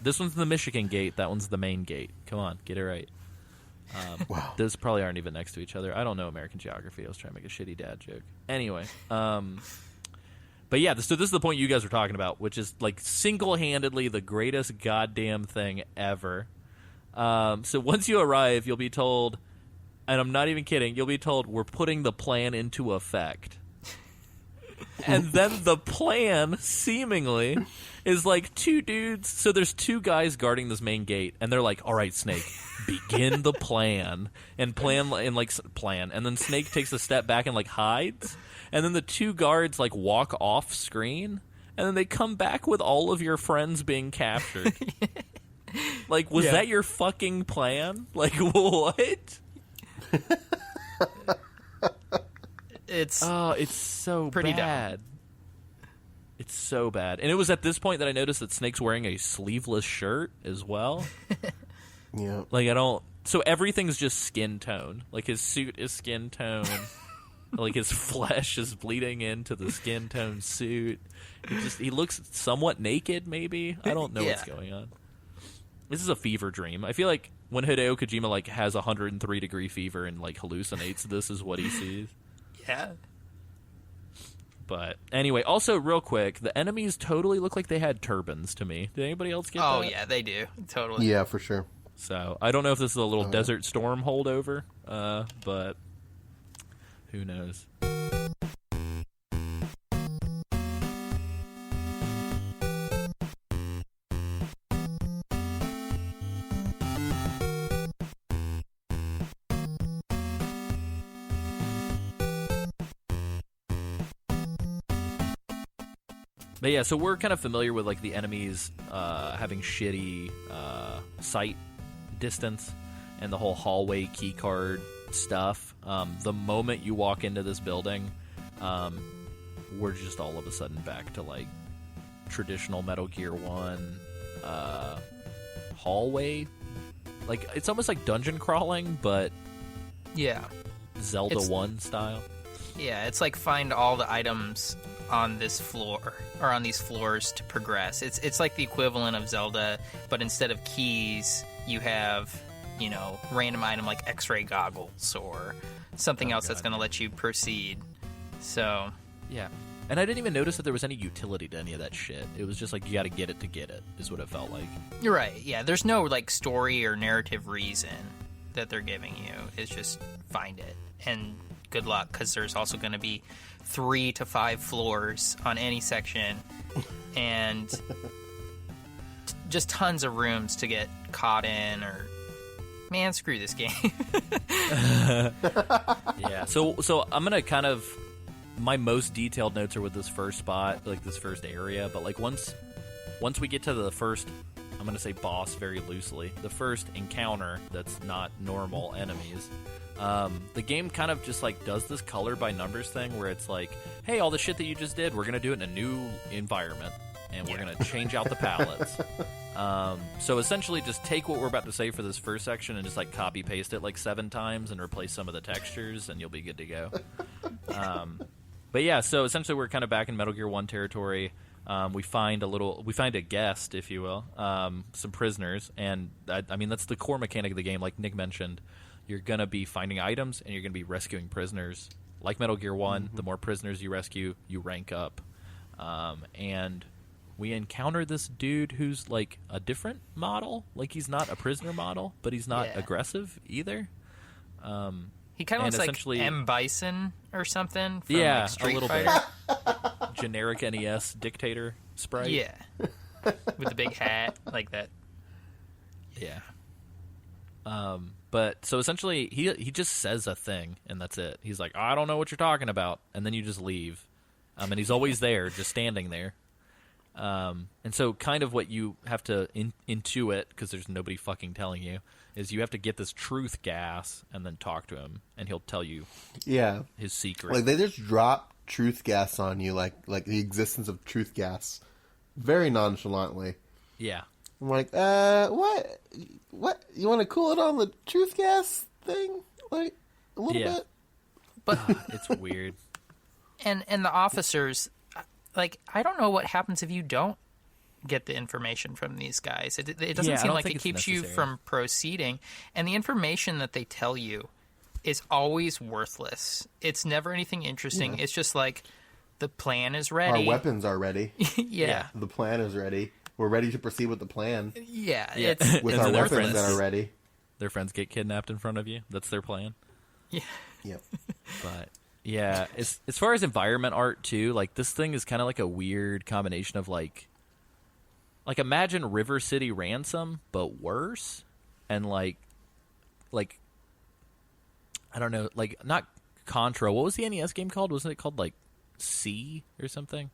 B: this one's the Michigan gate. That one's the main gate. Come on, get it right.
C: Wow.
B: Those probably aren't even next to each other. I don't know American geography. I was trying to make a shitty dad joke. Anyway, but yeah, so this is the point you guys were talking about, which is like single-handedly the greatest goddamn thing ever. So once you arrive, you'll be told, and I'm not even kidding, you'll be told, we're putting the plan into effect. And then the plan, seemingly, is like two dudes. So there's two guys guarding this main gate, and they're like, all right, Snake, begin the plan. And plan. And then Snake takes a step back and like hides. And then the two guards like walk off screen. And then they come back with all of your friends being captured. Like, was that your fucking plan? Like, what?
D: It's
B: so
D: pretty
B: bad. It's so bad. And it was at this point that I noticed that Snake's wearing a sleeveless shirt as well.
C: Yeah.
B: Like, I don't... So everything's just skin tone. Like, his suit is skin tone. Like, his flesh is bleeding into the skin tone suit. He looks somewhat naked, maybe? I don't know what's going on. This is a fever dream. I feel like when Hideo Kojima, like, has 103-degree fever and, like, hallucinates, this is what he sees.
D: Yeah.
B: But anyway, also real quick, the enemies totally look like they had turbans to me. Did anybody else get that?
D: Oh, yeah, they do. Totally.
C: Yeah, for sure.
B: So I don't know if this is a little Desert Storm holdover, but who knows? But yeah, so we're kind of familiar with like the enemies having shitty sight distance and the whole hallway keycard stuff. The moment you walk into this building, we're just all of a sudden back to like traditional Metal Gear 1 hallway. Like, it's almost like dungeon crawling, but
D: Yeah.
B: Zelda 1 style.
D: Yeah, it's like find all the items on this floor, or on these floors to progress. It's like the equivalent of Zelda, but instead of keys, you have, you know, random item like X-ray goggles or something else that's going to let you proceed. So,
B: Yeah. And I didn't even notice that there was any utility to any of that shit. It was just like, you gotta get it to get it, is what it felt like.
D: you're right. Yeah, there's no like story or narrative reason that they're giving you. It's just find it and good luck, because there's also going to be 3 to 5 floors on any section, and just tons of rooms to get caught in. Or man, screw this game.
B: Yeah. So I'm gonna kind of, my most detailed notes are with this first spot, like this first area. But like once we get to the first, I'm gonna say boss very loosely, the first encounter that's not normal enemies. The game kind of just like does this color by numbers thing where it's like, hey, all the shit that you just did, we're gonna do it in a new environment, and we're gonna change out the palettes. So essentially, just take what we're about to say for this first section and just like copy paste it like 7 times and replace some of the textures, and you'll be good to go. But yeah, so essentially we're kind of back in Metal Gear 1 territory. We find a guest, if you will, some prisoners, and I mean that's the core mechanic of the game. Like Nick mentioned, you're gonna be finding items and you're gonna be rescuing prisoners. Like Metal Gear 1, the more prisoners you rescue, you rank up. And we encounter this dude who's like a different model. Like he's not a prisoner model, but he's not aggressive either.
D: He kind of looks like
B: essentially-
D: M. Bison or something from
B: Yeah,
D: like Street
B: a little
D: Fighter.
B: bit. Generic NES dictator sprite.
D: Yeah. With the big hat, like that.
B: Yeah. But so essentially, he just says a thing, and that's it. He's like, I don't know what you're talking about, and then you just leave. And he's always there, just standing there. And so kind of what you have to intuit, because there's nobody fucking telling you, is you have to get this truth gas and then talk to him, and he'll tell you his secret.
C: Like, they just drop truth gas on you, like the existence of truth gas, very nonchalantly.
B: Yeah.
C: I'm like, what? You want to cool it on the truth gas thing? Like, a little bit?
D: But
B: It's weird.
D: and the officers, like, I don't know what happens if you don't get the information from these guys. It doesn't
B: I
D: seem
B: don't
D: like
B: think
D: it
B: it's
D: keeps you
B: necessary.
D: from proceeding. And the information that they tell you is always worthless. It's never anything interesting.
C: Yeah.
D: It's just like, the plan is
C: Our
D: ready.
C: weapons are ready.
D: Yeah.
C: The plan is ready. We're ready to proceed with the plan.
D: Yeah.
B: Yeah.
D: It's,
C: With
B: And
C: our
B: their
C: weapons
B: friends.
C: that are ready.
B: Their friends get kidnapped in front of you. That's their plan.
D: yeah.
C: Yep.
B: But yeah, as far as environment art too, like this thing is kind of like a weird combination of like imagine River City Ransom but worse, and like I don't know, like not Contra. What was the NES game called? Wasn't it called like C or something?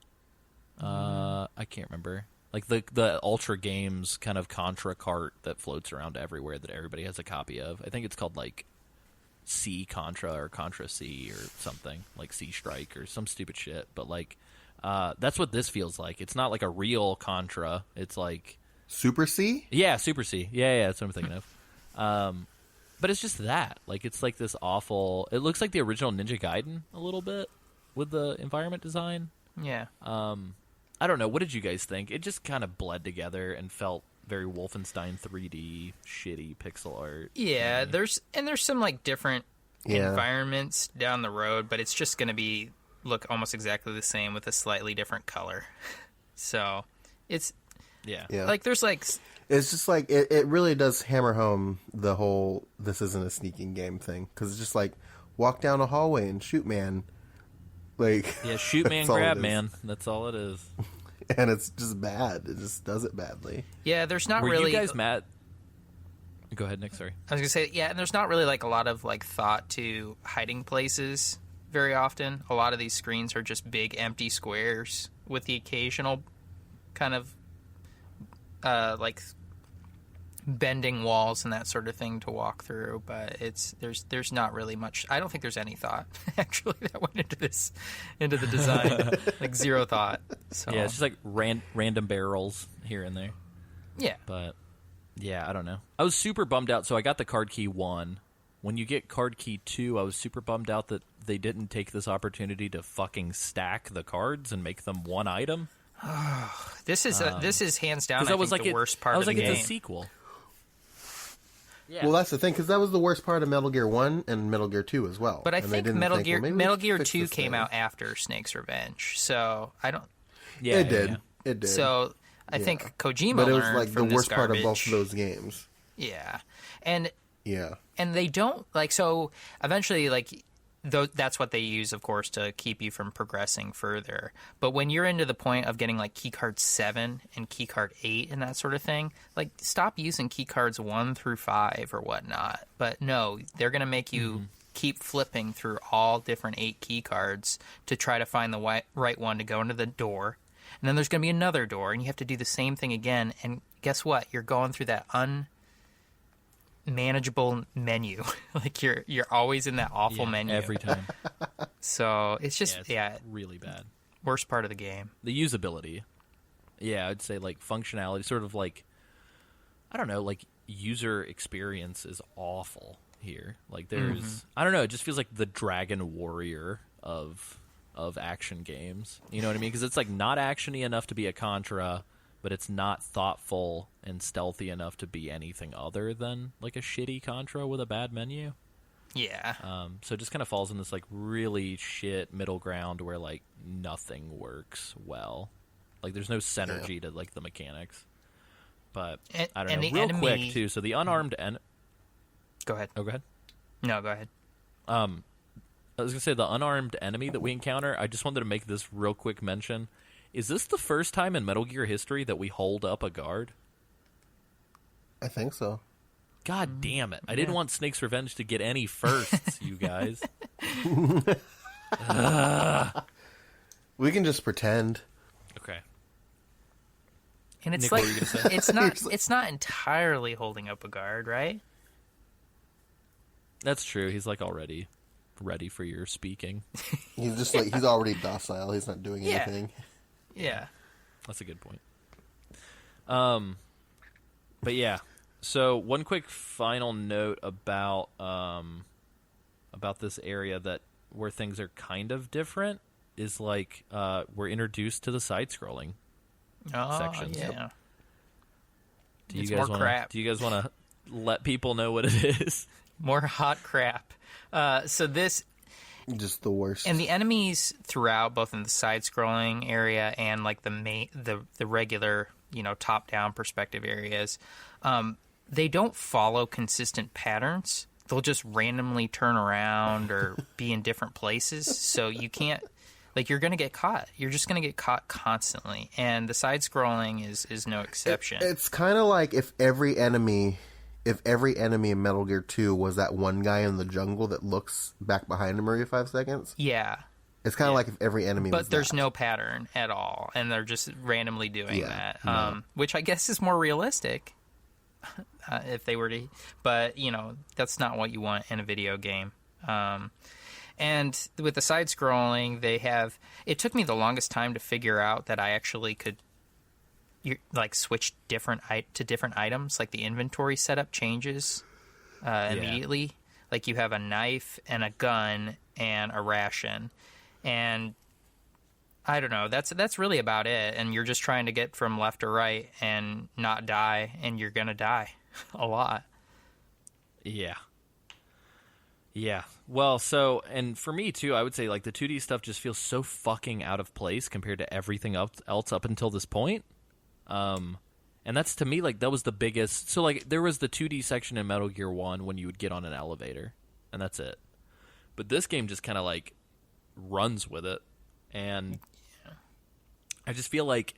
B: I can't remember. Like the Ultra Games kind of Contra cart that floats around everywhere that everybody has a copy of. I think it's called like C Contra or Contra C or something, like C Strike or some stupid shit. But like that's what this feels like. It's not like a real Contra. It's like
C: Super C?
B: yeah, Super C. Yeah, that's what I'm thinking of. But it's just that. Like it's like this awful. It looks like the original Ninja Gaiden a little bit with the environment design.
D: Yeah.
B: I don't know. What did you guys think? It just kind of bled together and felt very Wolfenstein 3D shitty pixel art.
D: Yeah, there's some like different
C: Yeah.
D: environments down the road, but it's just going to look almost exactly the same with a slightly different color. So, it's
B: Yeah.
C: Yeah.
D: like there's like
C: It's just like, it really does hammer home the whole this isn't a sneaking game thing. Because it's just like, walk down a hallway and shoot man. Like,
B: Yeah, shoot man,
C: that's all it
B: grab
C: is.
B: man. That's all it is.
C: And it's just bad. It just does it badly.
D: yeah, there's not
B: Were
D: really
B: you guys mad? Go ahead, Nick. Sorry.
D: I was going to say yeah, and there's not really like a lot of like thought to hiding places very often. A lot of these screens are just big empty squares with the occasional kind of like bending walls and that sort of thing to walk through, but there's not really much. I don't think there's any thought actually that went into the design, like zero thought. So
B: Yeah, it's just like random barrels here and there.
D: yeah,
B: But yeah, I don't know. I was super bummed out. So I got the card key 1. When you get card key 2, I was super bummed out that they didn't take this opportunity to fucking stack the cards and make them one item.
D: this is hands down.
B: Because I was
D: think
B: like,
D: the worst part
B: I was
D: of
B: like,
D: the game.
B: it's a sequel. Yeah.
C: Well, that's the thing, because that was the worst part of Metal Gear 1 and Metal Gear 2 as well.
D: But I
C: And they
D: think
C: didn't
D: Metal
C: well,
D: Gear
C: maybe we
D: Metal
C: should
D: Gear
C: fix
D: 2
C: this
D: came
C: thing.
D: out after Snake's Revenge, so I don't.
B: Yeah,
C: It did.
B: yeah.
C: It did.
D: So I think Kojima
C: but it was
D: learned
C: like
D: from
C: the worst
D: this
C: part of
D: garbage.
C: both of those games.
D: Yeah, and
C: Yeah.
D: they don't like so eventually like that's what they use, of course, to keep you from progressing further. But when you're into the point of getting like keycard 7 and keycard 8 and that sort of thing, like stop using keycards 1 through 5 or whatnot. But no, they're going to make you keep flipping through all different 8 keycards to try to find the right one to go into the door. And then there's going to be another door, and you have to do the same thing again. And guess what? You're going through that unmanageable menu. Like you're always in that awful menu
B: every time.
D: So it's just
B: It's
D: yeah,
B: really bad.
D: worst part of the game.
B: The usability. Yeah, I'd say like functionality, sort of like, I don't know, like user experience is awful here. Like there's, I don't know, it just feels like the Dragon Warrior of action games. You know what I mean? Because it's like not actiony enough to be a Contra, but it's not thoughtful and stealthy enough to be anything other than like a shitty Contra with a bad menu.
D: Yeah.
B: So it just kind of falls in this like really shit middle ground where like nothing works well. Like there's no synergy to like the mechanics. But
D: And-
B: I don't
D: and
B: know.
D: the
B: Real
D: enemy-
B: quick too. So the unarmed
D: Go ahead.
B: oh, go ahead.
D: No, go ahead.
B: I was gonna say the unarmed enemy that we encounter. I just wanted to make this real quick mention. Is this the first time in Metal Gear history that we hold up a guard?
C: I think so.
B: God damn it! I didn't want Snake's Revenge to get any firsts, you guys.
C: We can just pretend.
B: Okay.
D: And it's
B: Nick,
D: like
B: what were you gonna say?
D: it's not entirely holding up a guard, right?
B: That's true. He's like already ready for your speaking.
C: He's just like, he's already docile. He's not doing
D: Yeah.
C: anything.
D: Yeah.
B: That's a good point. But yeah. So one quick final note about this area that where things are kind of different is like we're introduced to the side scrolling.
D: Oh,
B: Sections.
D: yeah.
B: Do you
D: It's
B: guys
D: more
B: wanna,
D: crap.
B: Do you guys want to let people know what it is?
D: More hot crap. So this
C: Just the worst.
D: and the enemies throughout, both in the side-scrolling area and like the regular, top-down perspective areas, they don't follow consistent patterns. They'll just randomly turn around or be in different places. So you can't, like, you're going to get caught. You're just going to get caught constantly. And the side-scrolling is no exception.
C: It's kind of like if every enemy in Metal Gear 2 was that one guy in the jungle that looks back behind him every 5 seconds.
D: yeah.
C: It's kind of like if every enemy was
D: But there's
C: that.
D: no pattern at all. And they're just randomly doing
C: Yeah,
D: that.
C: no.
D: Which I guess is more realistic. If they were to, but that's not what you want in a video game. And with the side scrolling, it took me the longest time to figure out that I actually could switch to different items. Like the inventory setup changes immediately. Like you have a knife and a gun and a ration, and I don't know. That's really about it. And you're just trying to get from left to right and not die, and you're gonna die a lot.
B: Yeah. Yeah. Well, and for me too, I would say like the 2D stuff just feels so fucking out of place compared to everything else up until this point. And that's to me like that was the biggest. So like there was the 2D section in Metal Gear 1 when you would get on an elevator, and that's it. But this game just kind of like runs with it, and I just feel like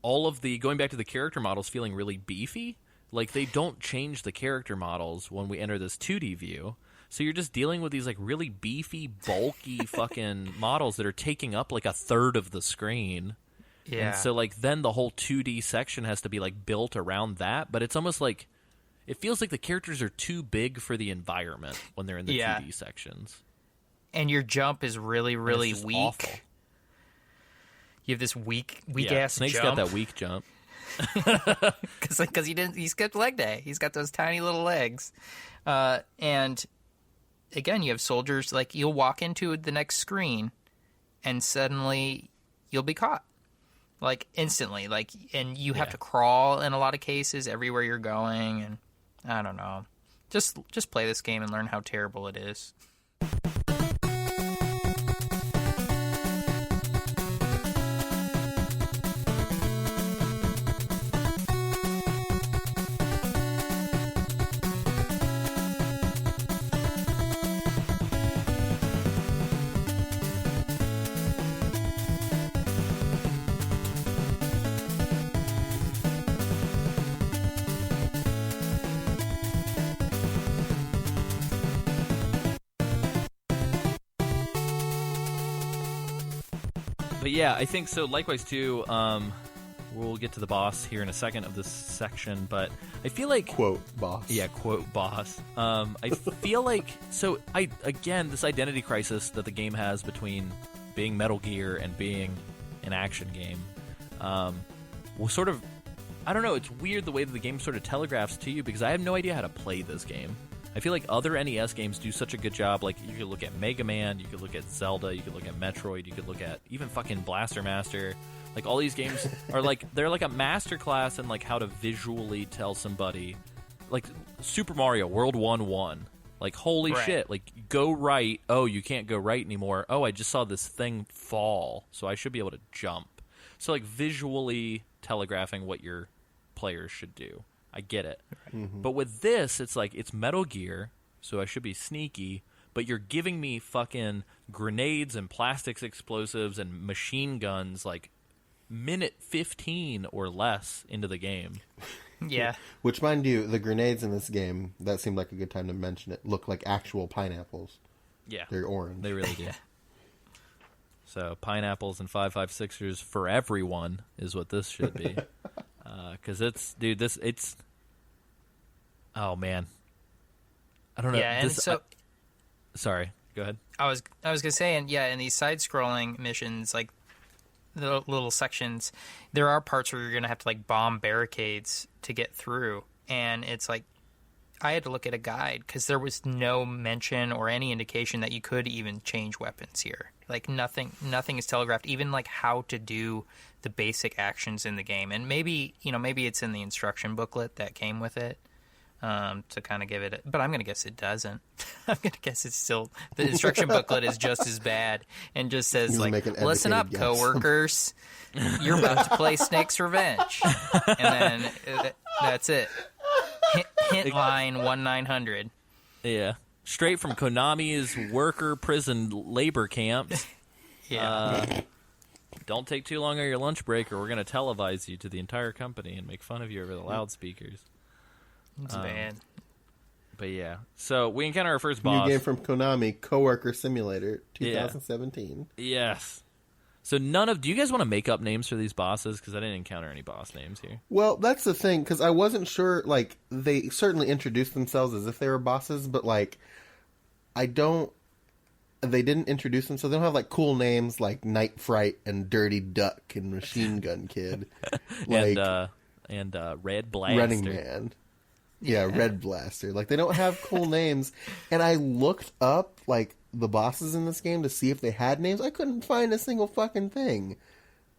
B: all of the going back to the character models feeling really beefy. Like they don't change the character models when we enter this 2D view. So you're just dealing with these like really beefy, bulky fucking models that are taking up like a third of the screen.
D: Yeah.
B: And so like then the whole 2D section has to be like built around that, but it's almost like it feels like the characters are too big for the environment when they're in the 2D sections.
D: And your jump is really, really
B: it's just
D: weak.
B: awful.
D: You have this weak ass
B: Snake's
D: jump.
B: got that weak jump.
D: Because he skipped leg day. He's got those tiny little legs. And again, you have soldiers, like, you'll walk into the next screen and suddenly you'll be caught. Like, instantly. Like, and you have to crawl in a lot of cases everywhere you're going. And I don't know. Just play this game and learn how terrible it is.
B: But yeah, I think so. Likewise too. We'll get to the boss here in a second of this section, but I feel like
C: Quote boss.
B: Yeah, quote boss. I feel like this identity crisis that the game has between being Metal Gear and being an action game, will sort of, I don't know. It's weird the way that the game sort of telegraphs to you because I have no idea how to play this game. I feel like other NES games do such a good job. Like, you could look at Mega Man, you could look at Zelda, you could look at Metroid, you could look at even fucking Blaster Master. Like, all these games are like, they're like a masterclass in like how to visually tell somebody. Like Super Mario World 1-1. Like, holy shit, like, go right. Oh, you can't go right anymore. Oh, I just saw this thing fall, so I should be able to jump. So, like, visually telegraphing what your players should do. I get it. Mm-hmm. But with this, it's like, it's Metal Gear, so I should be sneaky, but you're giving me fucking grenades and plastics explosives and machine guns, like, minute 15 or less into the game.
D: Yeah.
C: Which, mind you, the grenades in this game, that seemed like a good time to mention it, look like actual pineapples.
B: Yeah.
C: They're orange.
B: They really do. So, pineapples and 5.56ers for everyone is what this should be. Because it's... Oh, man. I don't know.
D: Yeah, and
B: sorry, go ahead.
D: I was going to say, and yeah, in these side-scrolling missions, like, the little sections, there are parts where you're going to have to, like, bomb barricades to get through. And it's like, I had to look at a guide because there was no mention or any indication that you could even change weapons here. Like, nothing is telegraphed, even, like, how to do the basic actions in the game. And maybe it's in the instruction booklet that came with it. To kind of give it, but I'm going to guess it doesn't. I'm going to guess it's still, the instruction booklet is just as bad and just says, like, listen up,
C: guess.
D: Coworkers, you're about to play Snake's Revenge. And then that's it. Hint line 1-900.
B: Yeah. Straight from Konami's worker prison labor camps.
D: Yeah.
B: Don't take too long on your lunch break or we're going to televise you to the entire company and make fun of you over the loudspeakers.
D: It's bad.
B: But yeah, so we encounter our first boss.
C: New game from Konami, Coworker Simulator, 2017.
B: Yeah. Yes. So do you guys want to make up names for these bosses? Because I didn't encounter any boss names here.
C: Well, that's the thing, because I wasn't sure, like, they certainly introduced themselves as if they were bosses, but, like, they didn't introduce them, so they don't have, like, cool names like Night Fright and Dirty Duck and Machine Gun Kid. Like,
B: and Red Blaster.
C: Running Man. Yeah, Red Blaster. Like, they don't have cool names. And I looked up, like, the bosses in this game to see if they had names. I couldn't find a single fucking thing.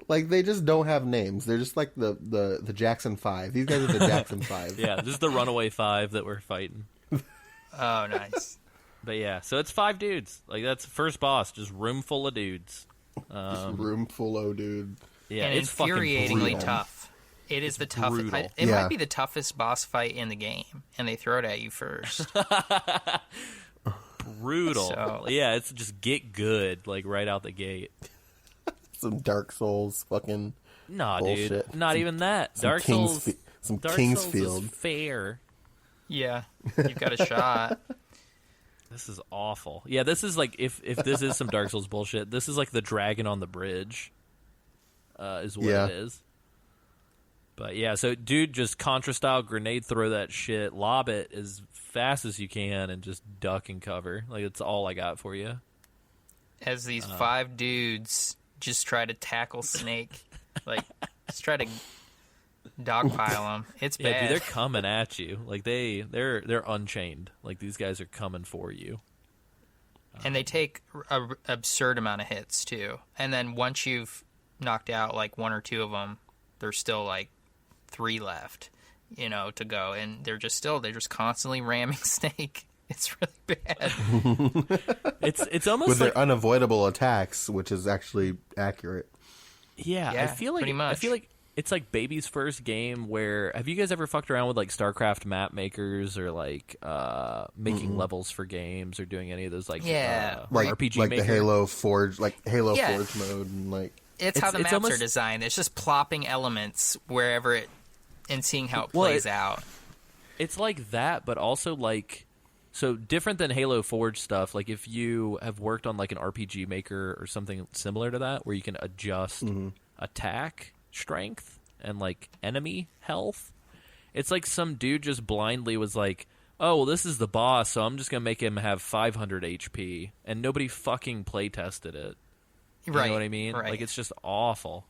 C: Like, they just don't have names. They're just like the Jackson 5. These guys are the Jackson 5.
B: Yeah, this is the Runaway 5 that we're fighting.
D: Oh, nice.
B: But yeah, so it's 5 dudes. Like, that's the first boss, just room full of dudes.
C: Just room full of dude.
B: Yeah,
D: and
B: it's
D: infuriatingly tough. It is the toughest. It might be the toughest boss fight in the game, and they throw it at you first.
B: Brutal.
D: So.
B: Yeah, it's just get good, like, right out the gate.
C: Some Dark Souls fucking bullshit.
B: Dude. Not even that. Dark Souls.
C: Some
B: Dark
C: Kingsfield.
B: Souls is fair.
D: Yeah, you've got a shot.
B: This is awful. Yeah, this is like, if this is some Dark Souls bullshit, this is like the dragon on the bridge, is what it is. But yeah, so dude, just Contra style grenade throw that shit, lob it as fast as you can, and just duck and cover. Like, it's all I got for you.
D: As these 5 dudes just try to tackle Snake, like just try to dogpile him. It's bad.
B: Yeah, dude, they're coming at you. Like they're unchained. Like, these guys are coming for you.
D: And they take an absurd amount of hits too. And then once you've knocked out like 1 or 2 of them, there's still like 3 left, to go, and they're just constantly ramming Snake. It's really bad.
B: It's almost
C: with
B: like
C: their unavoidable attacks, which is actually accurate.
B: Yeah,
D: Yeah,
B: I feel
D: pretty much.
B: like it's like baby's first game. Where have you guys ever fucked around with like StarCraft map makers or like making levels for games or doing any of those like
C: Like
B: RPG
C: like
B: maker?
C: the Halo Forge,
D: Yeah.
C: Forge mode, and like
D: It's how the
B: it's
D: maps
B: almost-
D: are designed. It's just plopping elements wherever it and seeing how it plays out.
B: It's like that, but also like so different than Halo Forge stuff. Like if you have worked on like an RPG maker or something similar to that, where you can adjust attack strength and like enemy health. It's like some dude just blindly was like, "Oh, well, this is the boss, so I'm just gonna make him have 500 HP," and nobody fucking play tested it. You
D: Right.
B: know what I mean?
D: Right.
B: Like, it's just awful.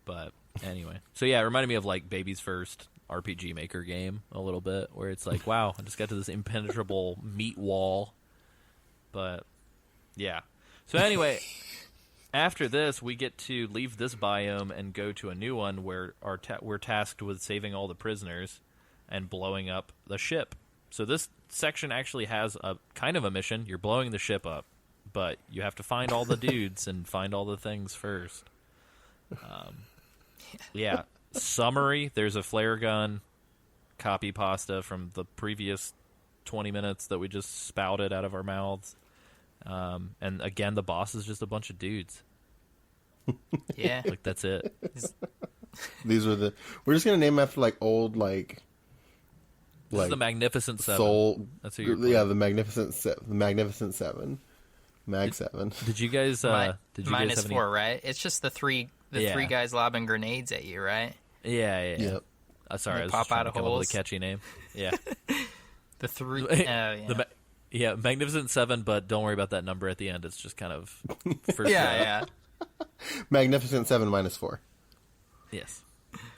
B: But anyway, so yeah, it reminded me of like baby's first RPG maker game a little bit, where it's like, wow, I just got to this impenetrable meat wall. But yeah, so anyway, after this, we get to leave this biome and go to a new one where we're tasked with saving all the prisoners and blowing up the ship. So this section actually has a kind of a mission. You're blowing the ship up, but you have to find all the dudes and find all the things first. Yeah. Summary, there's a flare gun, copy pasta from the previous 20 minutes that we just spouted out of our mouths. And again, the boss is just a bunch of dudes.
D: Yeah.
B: Like, that's it.
C: these are the. We're just gonna name them after like old
B: This is the Magnificent Seven.
C: soul.
B: That's who you're
C: Yeah,
B: playing.
C: the Magnificent Seven, Mag 7.
B: Did you guys? Did you
D: Mine
B: guys
D: is
B: have any?
D: 4, right? It's just the three guys lobbing grenades at you, right?
B: Yeah.
C: Yep.
B: Sorry,
D: They
B: I was
D: pop
B: just trying
D: out
B: to
D: of
B: come up with
D: holes.
B: a catchy name. Yeah.
D: The 3.
B: Yeah, Magnificent Seven, but don't worry about that number at the end. It's just kind of for
D: Yeah.
C: Magnificent 7 -4.
B: Yes.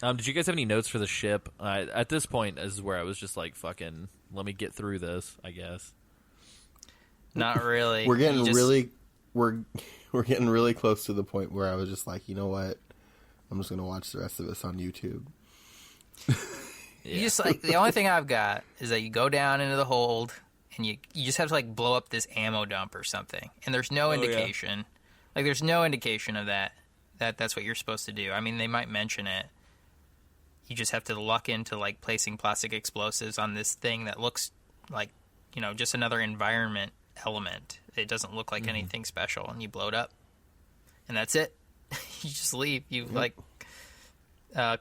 B: Did you guys have any notes for the ship? At this point, this is where I was just like, "Fucking, let me get through this." I guess.
D: Not really.
C: We're getting
D: You just-
C: really we're getting really close to the point where I was just like, you know what? I'm just gonna watch the rest of this on YouTube.
D: You just like the only thing I've got is that you go down into the hold and you just have to like blow up this ammo dump or something, and there's no indication. Like there's no indication of that's what you're supposed to do. I mean, they might mention it. You just have to luck into like placing plastic explosives on this thing that looks like, just another environment element. It doesn't look like anything special, and you blow it up, and that's it. You just leave. You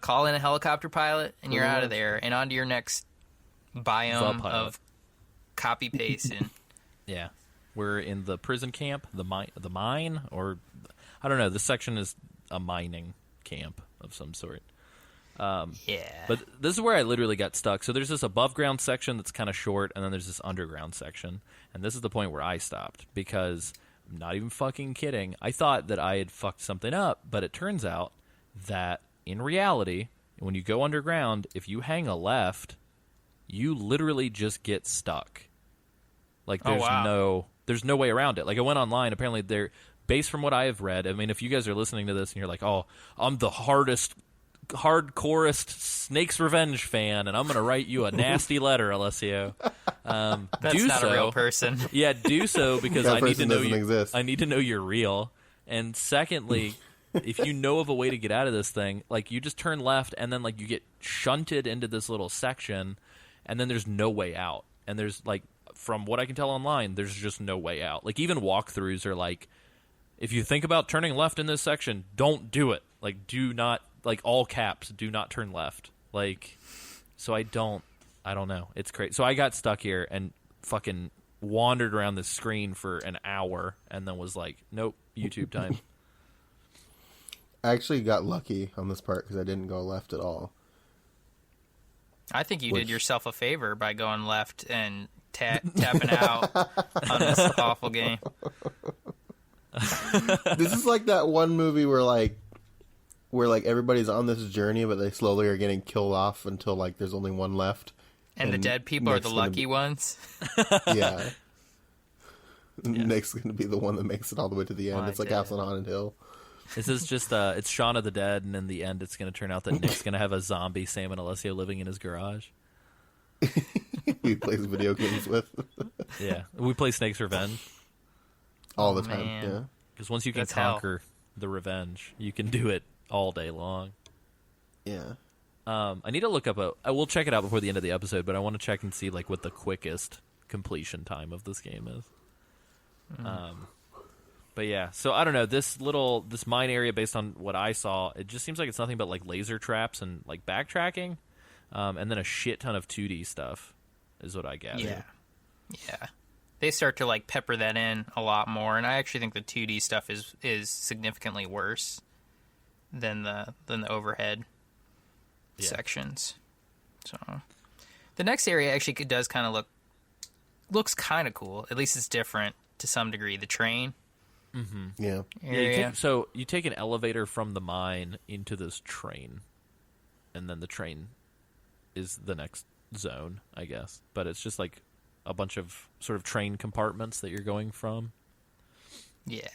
D: call in a helicopter pilot, and you're out of there and on to your next biome
B: pilot.
D: of copy paste. And
B: Yeah, we're in the prison camp, the mine, or I don't know. This section is a mining camp of some sort.
D: yeah,
B: But this is where I literally got stuck. So there's this above ground section that's kind of short, and then there's this underground section. And this is the point where I stopped because I'm not even fucking kidding. I thought that I had fucked something up, but it turns out that in reality, when you go underground, if you hang a left, you literally just get stuck. Like there's no way around it. Like I went online, apparently they're based from what I have read. I mean, if you guys are listening to this and you're like, "Oh, I'm the hardcorest Snake's Revenge fan, and I'm going to write you a nasty letter, Alessio."
D: that's
B: do
D: not
B: so.
D: a real person.
B: Yeah, do so because
C: That
B: I need to
C: person
B: know
C: doesn't
B: you.
C: exist.
B: I need to know you're real. And secondly, if you know of a way to get out of this thing, like you just turn left and then like you get shunted into this little section, and then there's no way out. And there's like, from what I can tell online, there's just no way out. Like even walkthroughs are like, if you think about turning left in this section, don't do it. Like do not, like all caps, do not turn left. Like, so I don't know. It's crazy. So I got stuck here and fucking wandered around the screen for an hour and then was like, nope, YouTube time.
C: I actually got lucky on this part because I didn't go left at all.
D: I think you did yourself a favor by going left and tapping out on this awful game.
C: This is like that one movie where everybody's on this journey, but they slowly are getting killed off until like there's only one left.
D: And the dead people are the lucky ones.
C: Yeah. Nick's going to be the one that makes it all the way to the end. It's like House on Haunted Hill.
B: This is just it's Shaun of the Dead, and in the end, it's going to turn out that Nick's going to have a zombie Sam and Alessio living in his garage.
C: He plays video games with.
B: Yeah, we play Snake's Revenge
C: all the time.
D: Man.
C: Yeah,
B: because once you can
D: That's
B: conquer the revenge, you can do it all day long.
C: yeah.
B: I need to look up I will check it out before the end of the episode, but I want to check and see like what the quickest completion time of this game is. But yeah, so I don't know, this mine area, based on what I saw, it just seems like it's nothing but like laser traps and like backtracking, and then a shit ton of 2D stuff is what I gather.
D: Yeah. They start to like pepper that in a lot more, and I actually think the 2D stuff is significantly worse than the overhead sections. So the next area actually does kind of looks kind of cool. At least it's different to some degree. The train.
B: Mm-hmm.
C: Yeah.
B: So you take an elevator from the mine into this train, and then the train is the next zone, I guess. But it's just like a bunch of sort of train compartments that you're going from.
D: Yeah.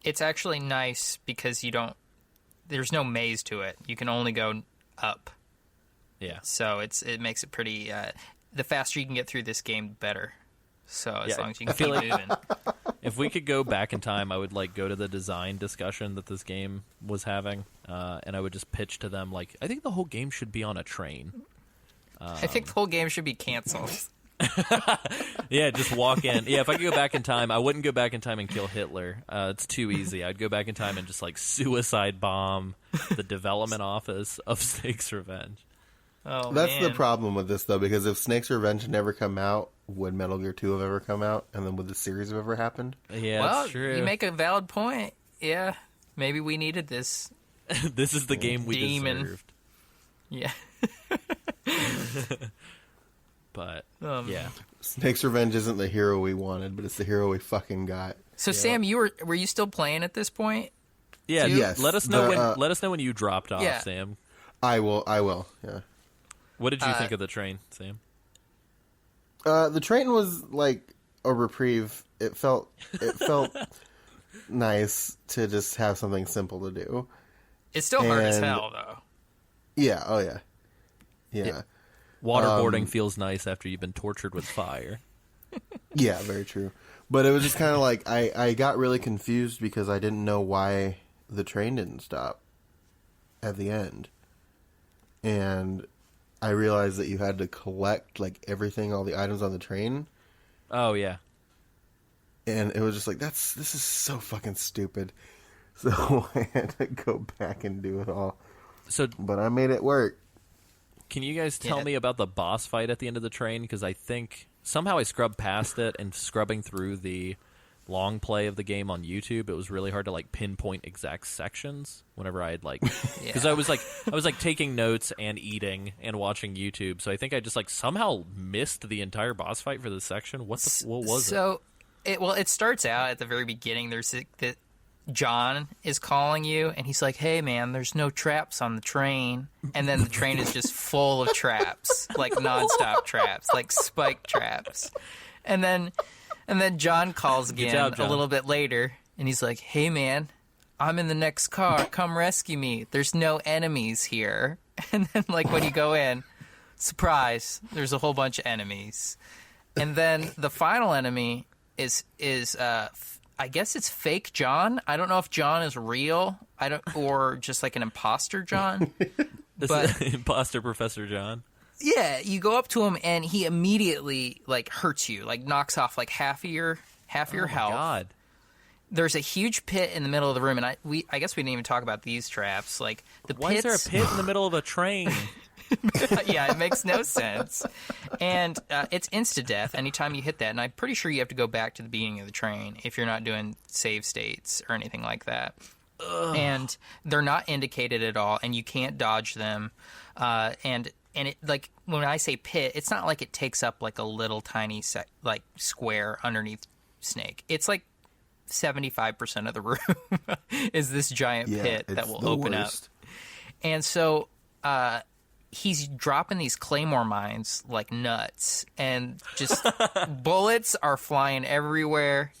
D: It's actually nice because there's no maze to it. You can only go up.
B: Yeah.
D: So it makes it pretty, the faster you can get through this game, the better. So as long as you can keep moving.
B: If we could go back in time, I would like go to the design discussion that this game was having, and I would just pitch to them like, I think the whole game should be on a train.
D: I think the whole game should be canceled.
B: Yeah, just walk in. Yeah, if I could go back in time, I wouldn't go back in time and kill Hitler. It's too easy. I'd go back in time and just like suicide bomb the development office of Snake's Revenge.
D: Oh,
C: That's
D: man.
C: the problem with this, though, because if Snake's Revenge had never come out, would Metal Gear 2 have ever come out? And then would the series have ever happened?
B: Yeah,
D: Well,
B: that's true.
D: you make a valid point. Yeah, maybe we needed this.
B: This is the game we
D: Demon.
B: deserved.
D: Yeah.
B: But,
D: Um,
B: yeah.
C: Snake's Revenge isn't the hero we wanted, but it's the hero we fucking got.
D: So, Sam, were you still playing at this point?
B: Yeah,
C: Yes,
B: let us know
C: the,
B: let us know when you dropped off,
D: Yeah.
B: Sam.
C: I will, yeah.
B: What did you think of the train, Sam?
C: The train was like a reprieve. It felt nice to just have something simple to do.
D: It's still hard as
C: And-
D: hell, though.
C: Yeah, oh yeah. Yeah.
B: Waterboarding feels nice after you've been tortured with fire.
C: Yeah, very true. But it was just kind of like, I got really confused because I didn't know why the train didn't stop at the end. And I realized that you had to collect, like, everything, all the items on the train.
B: Oh, yeah.
C: And it was just like, this is so fucking stupid. So I had to go back and do it all. But I made it work.
B: Can you guys tell me about the boss fight at the end of the train? Because I think somehow I scrubbed past it, and scrubbing through the long play of the game on YouTube, it was really hard to like pinpoint exact sections whenever I had like, because I was like taking notes and eating and watching YouTube. So I think I just like somehow missed the entire boss fight for this section. What was it?
D: So, it starts out at the very beginning. There's that John is calling you, and he's like, "Hey, man, there's no traps on the train." And then the train is just full of traps, like nonstop traps, like spike traps. And then John calls again a little bit later, and he's like, "Hey, man, I'm in the next car. Come rescue me. There's no enemies here." And then, like, when you go in, surprise, there's a whole bunch of enemies. And then the final enemy is I guess it's fake John. I don't know if John is real. Or just like an imposter John.
B: But imposter Professor John.
D: Yeah, you go up to him and he immediately like hurts you, like knocks off like half of your health.
B: God.
D: There's a huge pit in the middle of the room, and I guess we didn't even talk about these traps. Like
B: Why is there a pit in the middle of a train?
D: Yeah, it makes no sense. And it's insta-death anytime you hit that, and I'm pretty sure you have to go back to the beginning of the train if you're not doing save states or anything like that. and they're not indicated at all, and you can't dodge them. And it, like, when I say pit, it's not like it takes up like a little tiny like square underneath Snake. It's like 75% of the room is this giant pit that will open up. And so he's dropping these claymore mines like nuts, and just bullets are flying everywhere.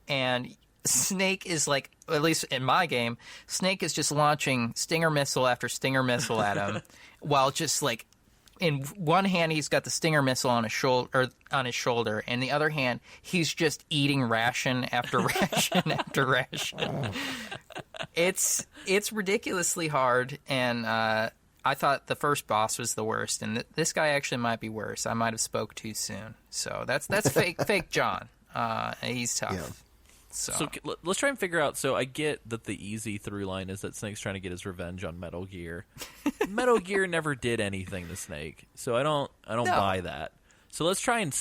D: And Snake is like, at least in my game, Snake is just launching stinger missile after stinger missile at him, while just like, in one hand he's got the stinger missile on his shoulder, and the other hand he's just eating ration after ration after ration. It's ridiculously hard, and I thought the first boss was the worst, and this guy actually might be worse. I might have spoke too soon. So that's fake John. He's tough.
C: Yeah.
B: So let's try and figure out. So I get that the easy through line is that Snake's trying to get his revenge on Metal Gear. Metal Gear never did anything to Snake, so I don't buy that. So let's try and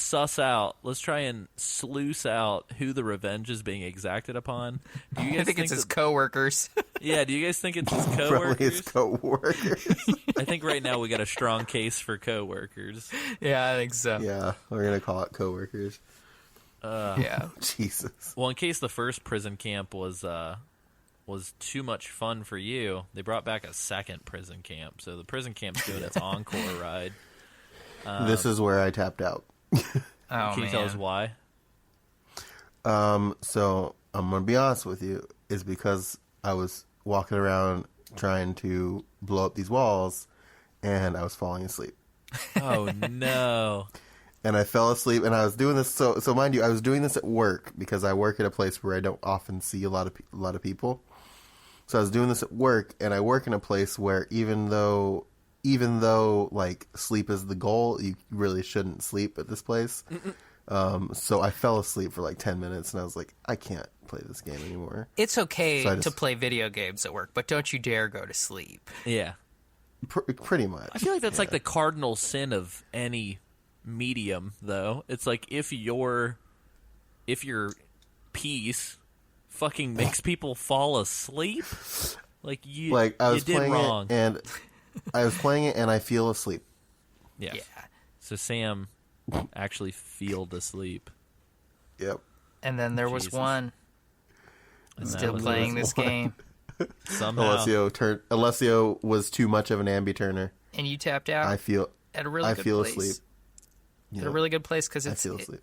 B: let's try and sluice out who the revenge is being exacted upon. Do you guys
D: I think it's his coworkers.
B: Yeah, do you guys think it's his
C: Probably
B: coworkers?
C: his coworkers.
B: I think right now we got a strong case for coworkers.
D: Yeah, I think so.
C: Yeah, we're gonna call it coworkers.
D: Yeah.
C: Jesus.
B: Well, in case the first prison camp was too much fun for you, they brought back a second prison camp. So the prison camp's doing its encore ride.
C: This is where I tapped out.
B: Can you tell us why?
C: So I'm gonna be honest with you, is because I was walking around trying to blow up these walls, and I was falling asleep.
B: Oh no!
C: And I fell asleep, and I was doing this. So mind you, I was doing this at work because I work at a place where I don't often see a lot of people. So I was doing this at work, and I work in a place where even though like sleep is the goal, you really shouldn't sleep at this place. So I fell asleep for like 10 minutes, and I was like, I can't play this game anymore.
D: It's okay to play video games at work, but don't you dare go to sleep.
B: Yeah,
C: pretty much.
B: I feel like that's like the cardinal sin of any medium, though. It's like if your piece fucking makes people fall asleep, like
C: I was
B: did
C: playing
B: wrong.
C: it, and I was playing it, and I feel asleep.
B: Yeah. So Sam actually feeled asleep.
C: Yep.
D: And then there was
B: Jesus.
D: one still playing this game,
B: Somehow.
C: Alessio was too much of an ambi-turner.
D: and you tapped out
C: I feel
D: at a really good place.
C: asleep.
D: At a really good place because
C: I
D: it's
C: feel asleep.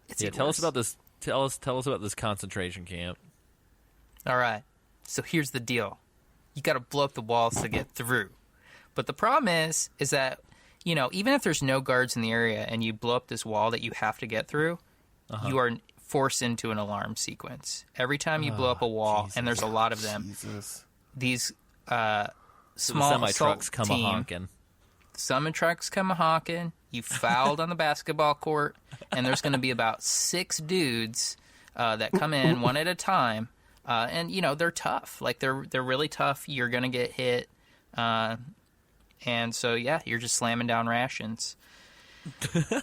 D: it's
B: Yeah,
D: even
B: tell us
D: worse.
B: about this. Tell us about this concentration camp.
D: All right. So here's the deal. You got to blow up the walls to get through. But the problem is that, even if there's no guards in the area and you blow up this wall that you have to get through, you are forced into an alarm sequence. Every time you blow up a wall, and there's a lot of them,
C: Jesus.
D: these
B: So
D: small
B: the semi-trucks
D: assault
B: come
D: team,
B: a honking.
D: semi-trucks come a honking, you fouled on the basketball court, and there's going to be about 6 dudes that come in one at a time. And they're tough. Like they're really tough. You're gonna get hit, and so you're just slamming down rations.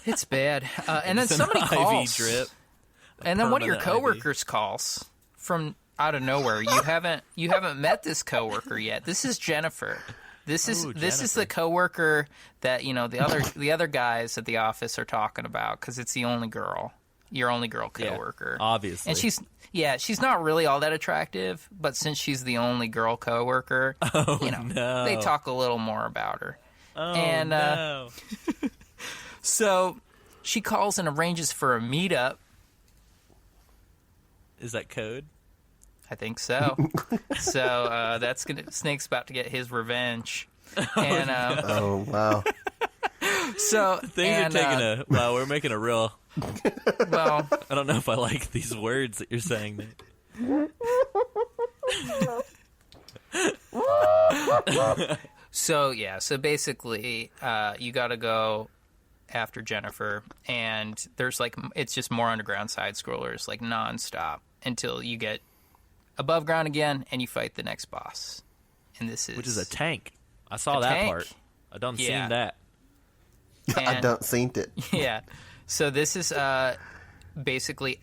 D: It's bad. And then
B: It's an
D: somebody
B: IV
D: calls,
B: drip.
D: and then one of your
B: permanent IV.
D: coworkers calls from out of nowhere. You haven't met this coworker yet. This is Jennifer. This is the
B: Jennifer.
D: coworker that the other guys at the office are talking about because it's the only girl. Your only girl coworker,
B: obviously.
D: and she's not really all that attractive, but since she's the only girl coworker,
B: no.
D: they talk a little more about her.
B: Oh,
D: and
B: no.
D: so she calls and arranges for a meetup.
B: Is that code?
D: I think so. So Snake's about to get his revenge. And
C: Oh, wow.
D: so
B: Things are taking wow, we're making a real...
D: well.
B: I don't know if I like these words that you're saying, Nate.
D: So basically, you got to go after Jennifer, and there's it's just more underground side scrollers nonstop until you get above ground again, and you fight the next boss. And this is
B: Which is a tank. I saw
D: A
B: that
D: tank.
B: part. I done
D: Yeah.
B: seen that.
C: I
D: And-
C: don't seen it.
D: Yeah. So this is basically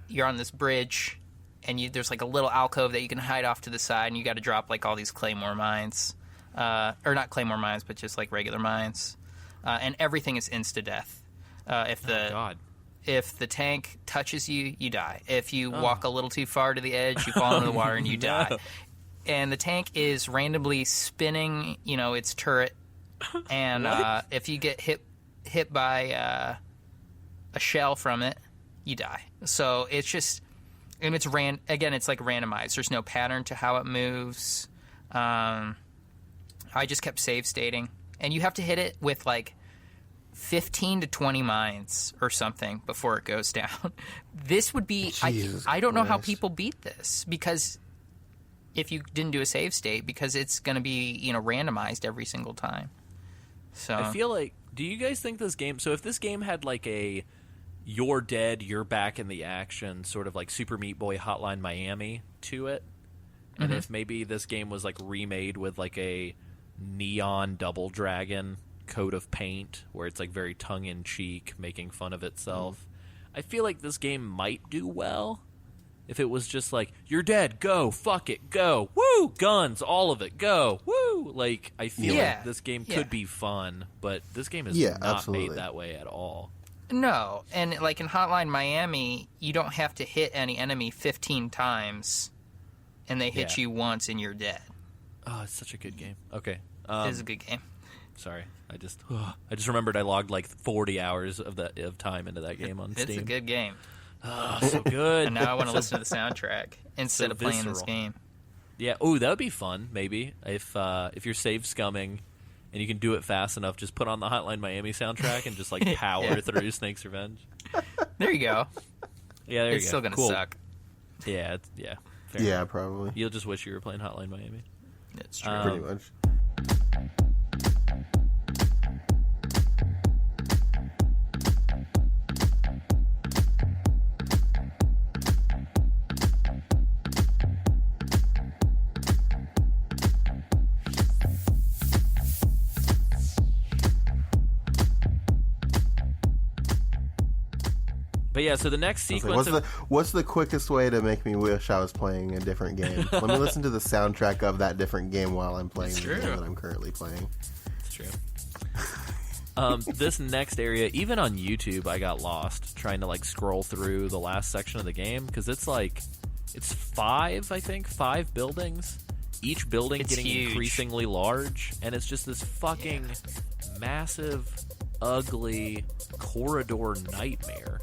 D: you're on this bridge, and there's like a little alcove that you can hide off to the side, and you got to drop like all these claymore mines, or not claymore mines, but just like regular mines, and everything is insta death. If the tank touches you, you die. If you walk a little too far to the edge, you fall into the water and you die. And the tank is randomly spinning, its turret, and if you get hit by a shell from it, you die. So it's just, and it's it's like randomized. There's no pattern to how it moves. I just kept save stating, and you have to hit it with like 15 to 20 mines or something before it goes down. This would be, I don't know how people beat this, because if you didn't do a save state, because it's going to be, randomized every single time. So
B: I feel like, do you guys think this game, so if this game had like a you're dead, you're back in the action, sort of like Super Meat Boy Hotline Miami to it, and if maybe this game was like remade with like a neon Double Dragon coat of paint where it's like very tongue-in-cheek, making fun of itself, I feel like this game might do well. If it was just like, you're dead, go, fuck it, go, woo, guns, all of it, go, woo. Like, I feel like this game could be fun, but this game is not made that way at all.
D: No, and like in Hotline Miami, you don't have to hit any enemy 15 times, and they hit you once and you're dead.
B: Oh, it's such a good game. Okay.
D: It is a good game.
B: Sorry, I just remembered I logged like 40 hours of time into that game on Steam.
D: It's a good game.
B: Oh, so good.
D: And now I want to listen to the soundtrack instead of playing this game.
B: Yeah. Oh, that would be fun. Maybe if you're save scumming and you can do it fast enough, just put on the Hotline Miami soundtrack and just like power through Snake's Revenge.
D: There you go.
B: Yeah, there you go.
D: It's still gonna suck.
B: Yeah. Fair enough.
C: Probably.
B: You'll just wish you were playing Hotline Miami.
D: It's true.
C: Pretty much.
B: But yeah, so the next sequence...
C: What's the quickest way to make me wish I was playing a different game? Let me listen to the soundtrack of that different game while I'm playing the game that I'm currently playing.
B: It's true. This next area, even on YouTube, I got lost trying to like scroll through the last section of the game, because it's five buildings, each building getting
D: huge.
B: Increasingly large, and it's just this fucking massive, ugly corridor nightmare.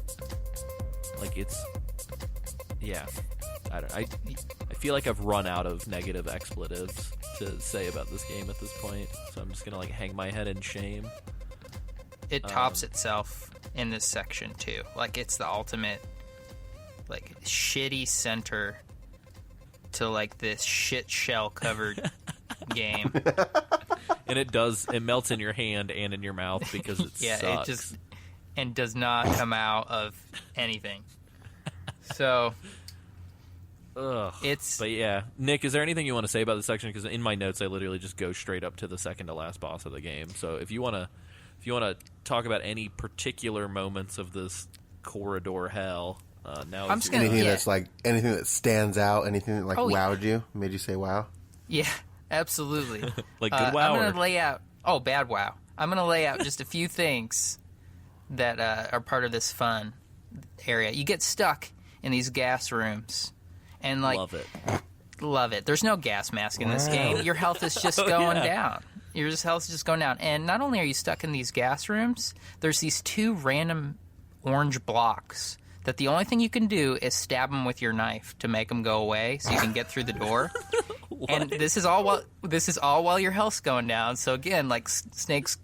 B: Like I feel like I've run out of negative expletives to say about this game at this point, so I'm just gonna like hang my head in shame.
D: It tops itself in this section too. Like, it's the ultimate like shitty center to like this shit shell covered game.
B: And it melts in your hand and in your mouth because it sucks.
D: It just and does not come out of anything. So
B: But yeah, Nick, is there anything you want to say about this section? Because in my notes, I literally just go straight up to the second to last boss of the game. So if you want to talk about any particular moments of this corridor hell, now
D: I'm just gonna,
C: anything that's like anything that stands out, anything that like wowed you, made you say wow.
D: Yeah, absolutely.
B: Like good wow.
D: I'm gonna lay out. Oh, bad wow. I'm gonna lay out just a few things that are part of this fun area. You get stuck in these gas rooms, and like love it. There's no gas mask in this game. Your health is just going down. Your health is just going down. And not only are you stuck in these gas rooms, there's these two random orange blocks that the only thing you can do is stab them with your knife to make them go away, so you can get through the door. And this is all while your health's going down. So again, like Snake's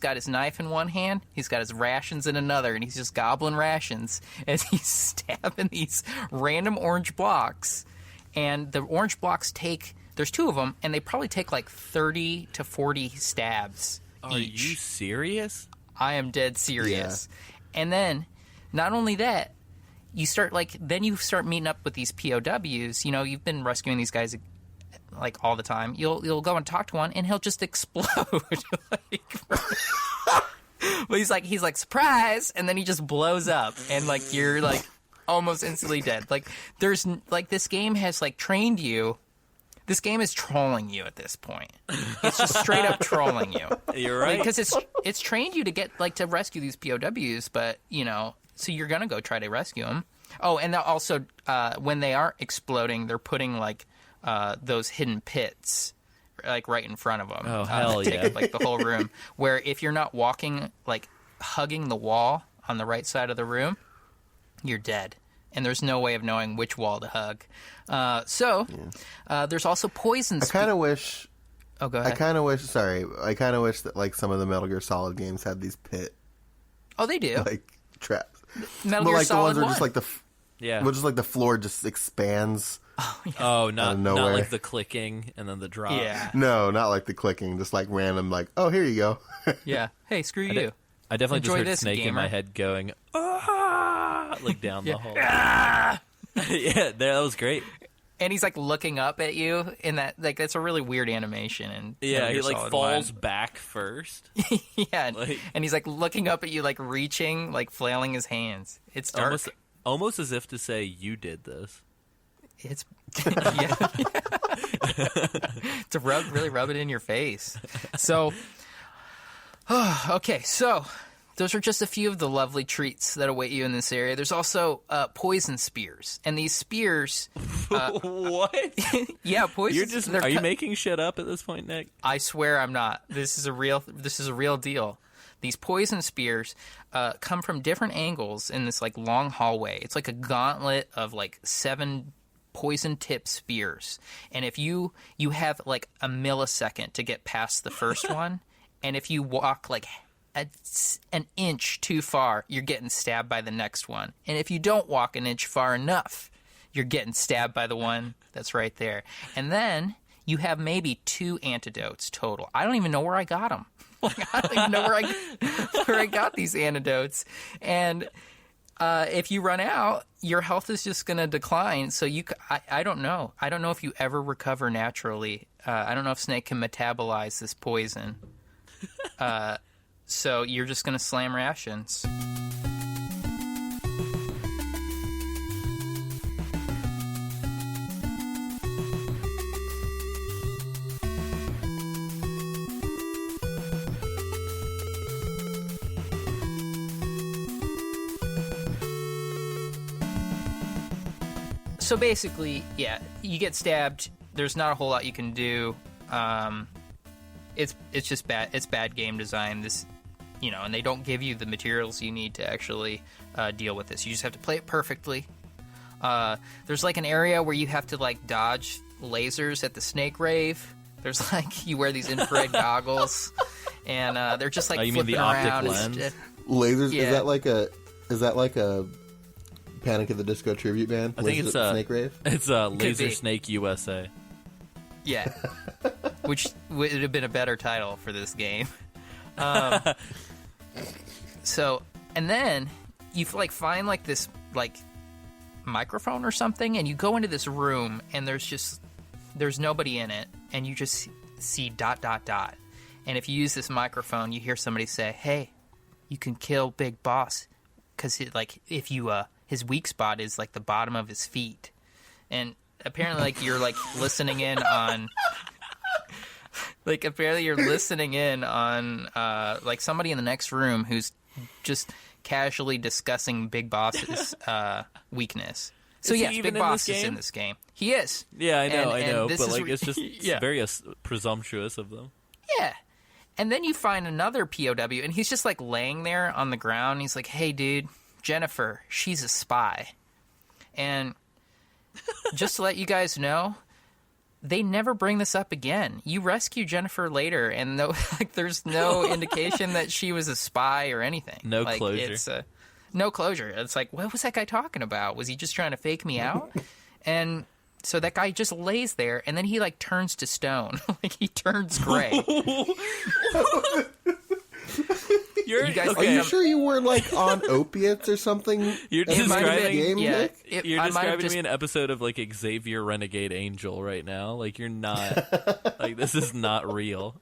D: got his knife in one hand, he's got his rations in another, and he's just gobbling rations as he's stabbing these random orange blocks. And the orange blocks there's two of them, and they probably take like 30 to 40 stabs each.
B: Are you serious?
D: I am dead serious. Yeah. And then, not only that, you start meeting up with these POWs. You know, you've been rescuing these guys like all the time. You'll go and talk to one, and he'll just explode. But he's like surprise, and then he just blows up, and like you're like almost instantly dead. Like there's like this game has like trained you. This game is trolling you at this point. It's just straight up trolling you.
B: You're right.
D: Because it's trained you to get like to rescue these POWs, but so you're gonna go try to rescue them. Oh, and also when they are exploding, they're putting like those hidden pits like right in front of them.
B: Oh hell
D: that
B: yeah!
D: take up, like the whole room. Where if you're not walking like hugging the wall on the right side of the room, you're dead. And there's no way of knowing which wall to hug. There's also poison.
C: I kind of wish.
D: Oh, go ahead.
C: I kind of wish that like some of the Metal Gear Solid games had these pit.
D: Oh, they do.
C: Like traps.
D: Metal
C: But
D: Gear
C: like
D: Solid
C: the ones where
D: 1.
C: just like just like the floor just expands.
B: Oh, not
C: Out of nowhere.
B: like the clicking and then the drop.
D: Yeah.
C: No, not like the clicking, just like random. Like, oh, here you go.
D: Yeah. Hey, screw you.
B: I definitely
D: Enjoy
B: just heard
D: this,
B: Snake in
D: gamer.
B: my head going, ah, like down the hall.
D: Ah!
B: Yeah, that was great.
D: And he's like looking up at you in that like that's a really weird animation. And
B: Yeah, he like
D: Solid
B: falls
D: 1.
B: back first.
D: Yeah,
B: Like-
D: and he's like looking up at you, like reaching, like flailing his hands. It's dark.
B: Almost as if to say, you did this.
D: It's yeah. To really rub it in your face. So, okay, so those are just a few of the lovely treats that await you in this area. There's also poison spears, and these spears.
B: What?
D: Yeah, poison.
B: Are you making shit up at this point, Nick?
D: I swear I'm not. This is a real deal. These poison spears come from different angles in this like long hallway. It's like a gauntlet of like 7 poison tip spears, and if you have like a millisecond to get past the first one, and if you walk like an inch too far, you're getting stabbed by the next one, and if you don't walk an inch far enough, you're getting stabbed by the one that's right there. And then you have maybe 2 antidotes total. I don't even know where I got them. Like, I don't even know where I got these antidotes. And if you run out, your health is just going to decline. So I don't know. I don't know if you ever recover naturally. I don't know if Snake can metabolize this poison. So you're just going to slam rations. So basically, yeah, you get stabbed. There's not a whole lot you can do. It's just bad. It's bad game design. And they don't give you the materials you need to actually deal with this. You just have to play it perfectly. There's like an area where you have to like dodge lasers at the snake rave. There's like you wear these infrared goggles, and they're just like
B: you mean
D: flipping
B: the optic
D: around.
B: lens?
C: Lasers.
D: Yeah.
C: Is that like a Panic at the Disco tribute band?
B: I think it's
C: Snake Rave.
B: It's Laser
D: be.
B: Snake USA.
D: Yeah, which would have been a better title for this game. So, and then you like find like this like microphone or something, and you go into this room, and there's nobody in it, and you just see ... And if you use this microphone, you hear somebody say, "Hey, you can kill Big Boss," because if you his weak spot is like the bottom of his feet, and apparently like you're like listening in on. Like, apparently you're listening in on, like, somebody in the next room who's just casually discussing Big Boss's weakness. So,
B: Is he
D: yes,
B: even
D: Big
B: in
D: Boss
B: this
D: is
B: game?
D: in this game. He is.
B: Yeah, I know,
D: And
B: but
D: this
B: like
D: is
B: it's just
D: yeah.
B: very presumptuous of them.
D: Yeah. And then you find another POW, and he's just, like, laying there on the ground. He's like, "Hey, dude, Jennifer, she's a spy." And just to let you guys know, they never bring this up again. You rescue Jennifer later, and there's no indication that she was a spy or anything.
B: No closure.
D: It's no closure. It's like, what was that guy talking about? Was he just trying to fake me out? And so that guy just lays there, and then he like turns to stone, like he turns gray.
B: You guys,
C: Are you sure you weren't like on opiates or something?
B: You're
C: in
D: might have
C: the
D: been,
C: game,
D: yeah.
C: Nick?
B: You're
D: I might have
B: describing
D: just-
B: me an episode of like Xavier Renegade Angel right now. Like you're not. Like this is not real.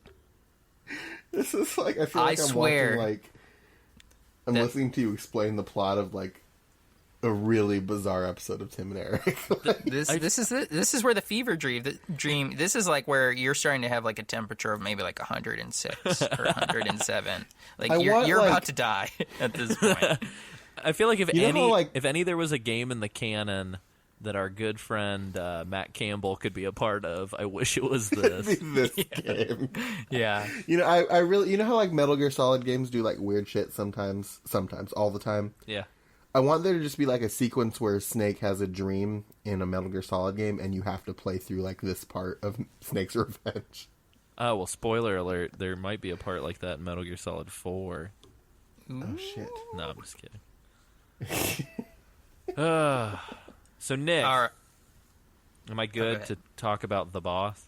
C: This is like I feel like I'm
D: swear
C: watching like I'm listening to you explain the plot of like a really bizarre episode of Tim and Eric.
D: This is where the fever dream. This is like where you're starting to have like a temperature of maybe like 106 or 107. Like you're about to die at this point.
B: I feel like if any there was a game in the canon that our good friend Matt Campbell could be a part of, I wish it was this.
C: This game.
D: Yeah.
C: I really, how like Metal Gear Solid games do like weird shit sometimes, all the time.
B: Yeah.
C: I want there to just be like a sequence where Snake has a dream in a Metal Gear Solid game, and you have to play through like this part of Snake's revenge.
B: Oh, well, spoiler alert, there might be a part like that in Metal Gear Solid 4.
C: Oh shit.
B: No, I'm just kidding. So Nick,
D: All right.
B: am I good to talk about the boss?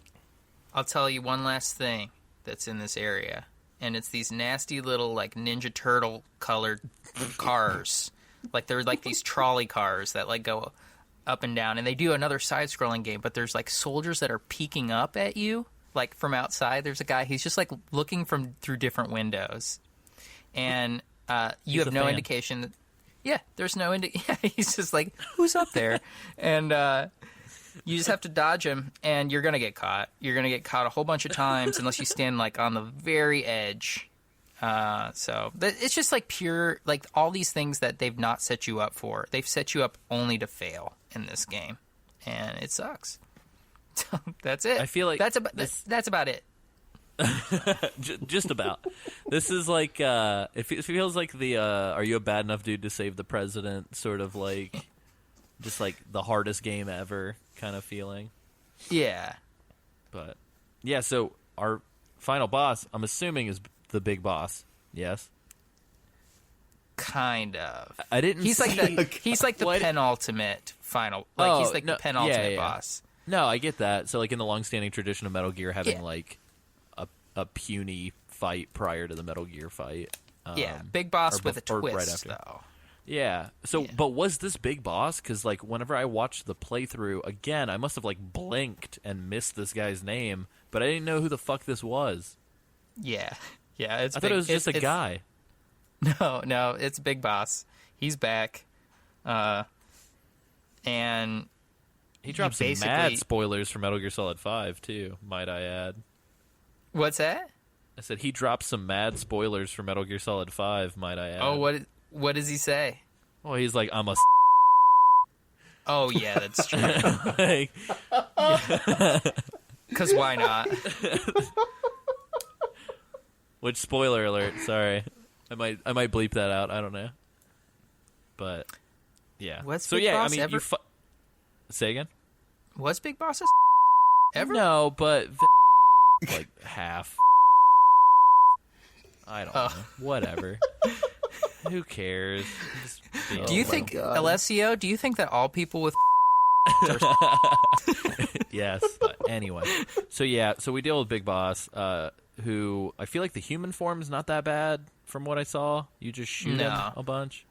D: I'll tell you one last thing that's in this area, and it's these nasty little like Ninja Turtle colored cars. Like they're like these trolley cars that like go up and down, and they do another side-scrolling game. But there's like soldiers that are peeking up at you, like from outside. There's a guy he's just like looking through different windows, and you have no indication that. Yeah, there's no yeah, he's just like, who's up there? And you just have to dodge him, and you're gonna get caught. You're gonna get caught a whole bunch of times unless you stand like on the very edge. So it's just like pure, like all these things that they've not set you up for. They've set you up only to fail in this game, and it sucks. So that's it.
B: I feel like
D: that's about it.
B: Just about. This is like it feels like the are you a bad enough dude to save the president sort of like just like the hardest game ever kind of feeling.
D: Yeah.
B: But yeah, so our final boss, I'm assuming, is the big boss. Yes.
D: Kind of.
B: I didn't.
D: He's like the penultimate final. Like he's like the penultimate boss.
B: No, I get that. So like in the long-standing tradition of Metal Gear, having like a puny fight prior to the Metal Gear fight.
D: Big boss with a twist, though.
B: Yeah. So, but was this big boss? Because like whenever I watched the playthrough again, I must have like blinked and missed this guy's name, but I didn't know who the fuck this was.
D: Yeah.
B: I thought it was just a guy.
D: No, it's Big Boss. He's back, and
B: he dropped some mad spoilers for Metal Gear Solid 5 too. Might I add?
D: What's that?
B: I said he dropped some mad spoilers for Metal Gear Solid 5. Might I add?
D: Oh, what does he say?
B: Well, he's like, I'm a.
D: Oh yeah, that's true.
B: Like,
D: because why not?
B: Which, spoiler alert, sorry. I might bleep that out. I don't know. But yeah.
D: What's
B: so
D: Big
B: yeah,
D: Boss
B: I mean,
D: ever...
B: say again?
D: Was Big Boss ever?
B: No, but like half. I don't know. Whatever. Who cares?
D: Do you think, Alessio, do you think that all people with
B: Yes. Anyway. So yeah, so we deal with Big Boss, who I feel like the human form is not that bad from what I saw. You just shoot him a bunch.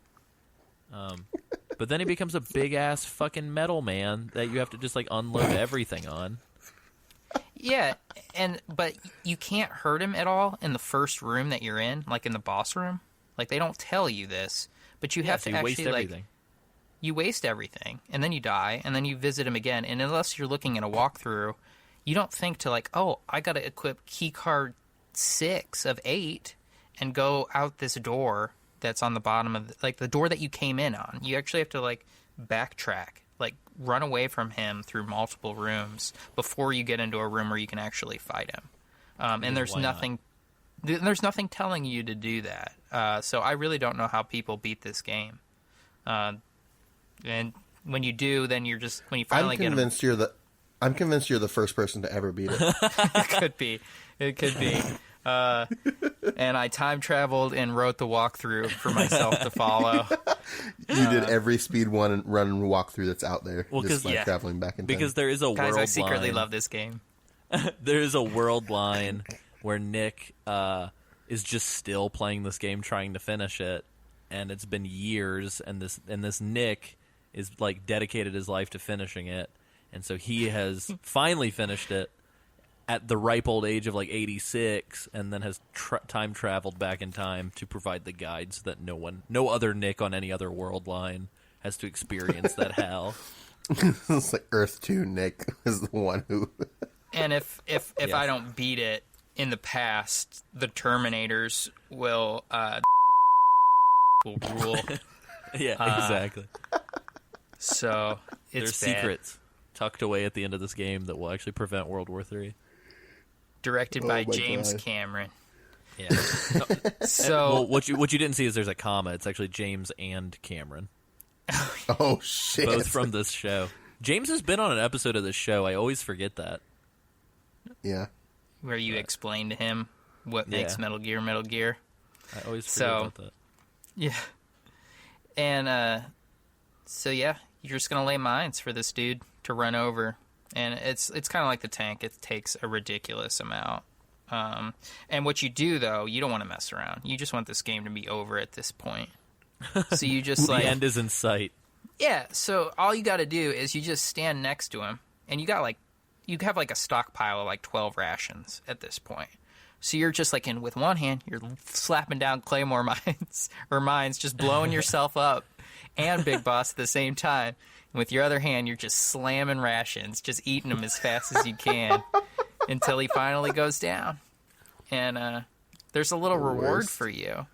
B: But then he becomes a big-ass fucking metal man that you have to just like unload everything on.
D: Yeah, but you can't hurt him at all in the first room that you're in, like in the boss room. Like they don't tell you this, but you have to actually
B: waste everything.
D: You waste everything, and then you die, and then you visit him again. And unless you're looking at a walkthrough, you don't think to like, oh, I got to equip keycard 6 of 8 and go out this door that's on the bottom of like the door that you came in on. You actually have to like backtrack, like run away from him through multiple rooms before you get into a room where you can actually fight him. And there's nothing. There's nothing telling you to do that. So I really don't know how people beat this game. And when you do, then you're just when you finally get him.
C: I'm convinced you're the first person to ever beat it.
D: It could be. And I time traveled and wrote the walkthrough for myself to follow.
C: You did every speed run and walkthrough that's out there.
B: Well,
C: just like traveling back in time.
B: Because there is a world line.
D: I secretly love this game.
B: There is a world line where Nick is just still playing this game, trying to finish it, and it's been years. And this Nick is like dedicated his life to finishing it, and so he has finally finished it at the ripe old age of like 86, and then has time traveled back in time to provide the guides that no other Nick on any other world line has to experience that hell.
C: It's like Earth 2 Nick is the one who...
D: And if I don't beat it in the past, the Terminators will rule.
B: Yeah, exactly.
D: So it's
B: There's
D: bad.
B: secrets tucked away at the end of this game that will actually prevent World War III.
D: Directed by
C: my
D: James
C: God.
D: Cameron.
B: Yeah.
D: So
B: Well, what you didn't see is there's a comma. It's actually James and Cameron,
C: Oh, shit.
B: both from this show. James has been on an episode of this show. I always forget that.
C: Yeah.
D: where you explain to him what
B: Yeah.
D: makes Metal Gear Metal Gear.
B: I always forget
D: So-
B: about that.
D: Yeah. And so yeah, you're just gonna lay mines for this dude to run over, and it's kind of like the tank. It takes a ridiculous amount. And what you do though, you don't want to mess around. You just want this game to be over at this point. So you just
B: The
D: like
B: end is in sight.
D: yeah. So all you got to do is you just stand next to him, and you have like a stockpile of like 12 rations at this point. So you're just like with one hand, you're slapping down claymore mines, just blowing yourself up, and Big Boss at the same time. And with your other hand, you're just slamming rations, just eating them as fast as you can until he finally goes down. And there's a little reward
C: Worst.
D: for you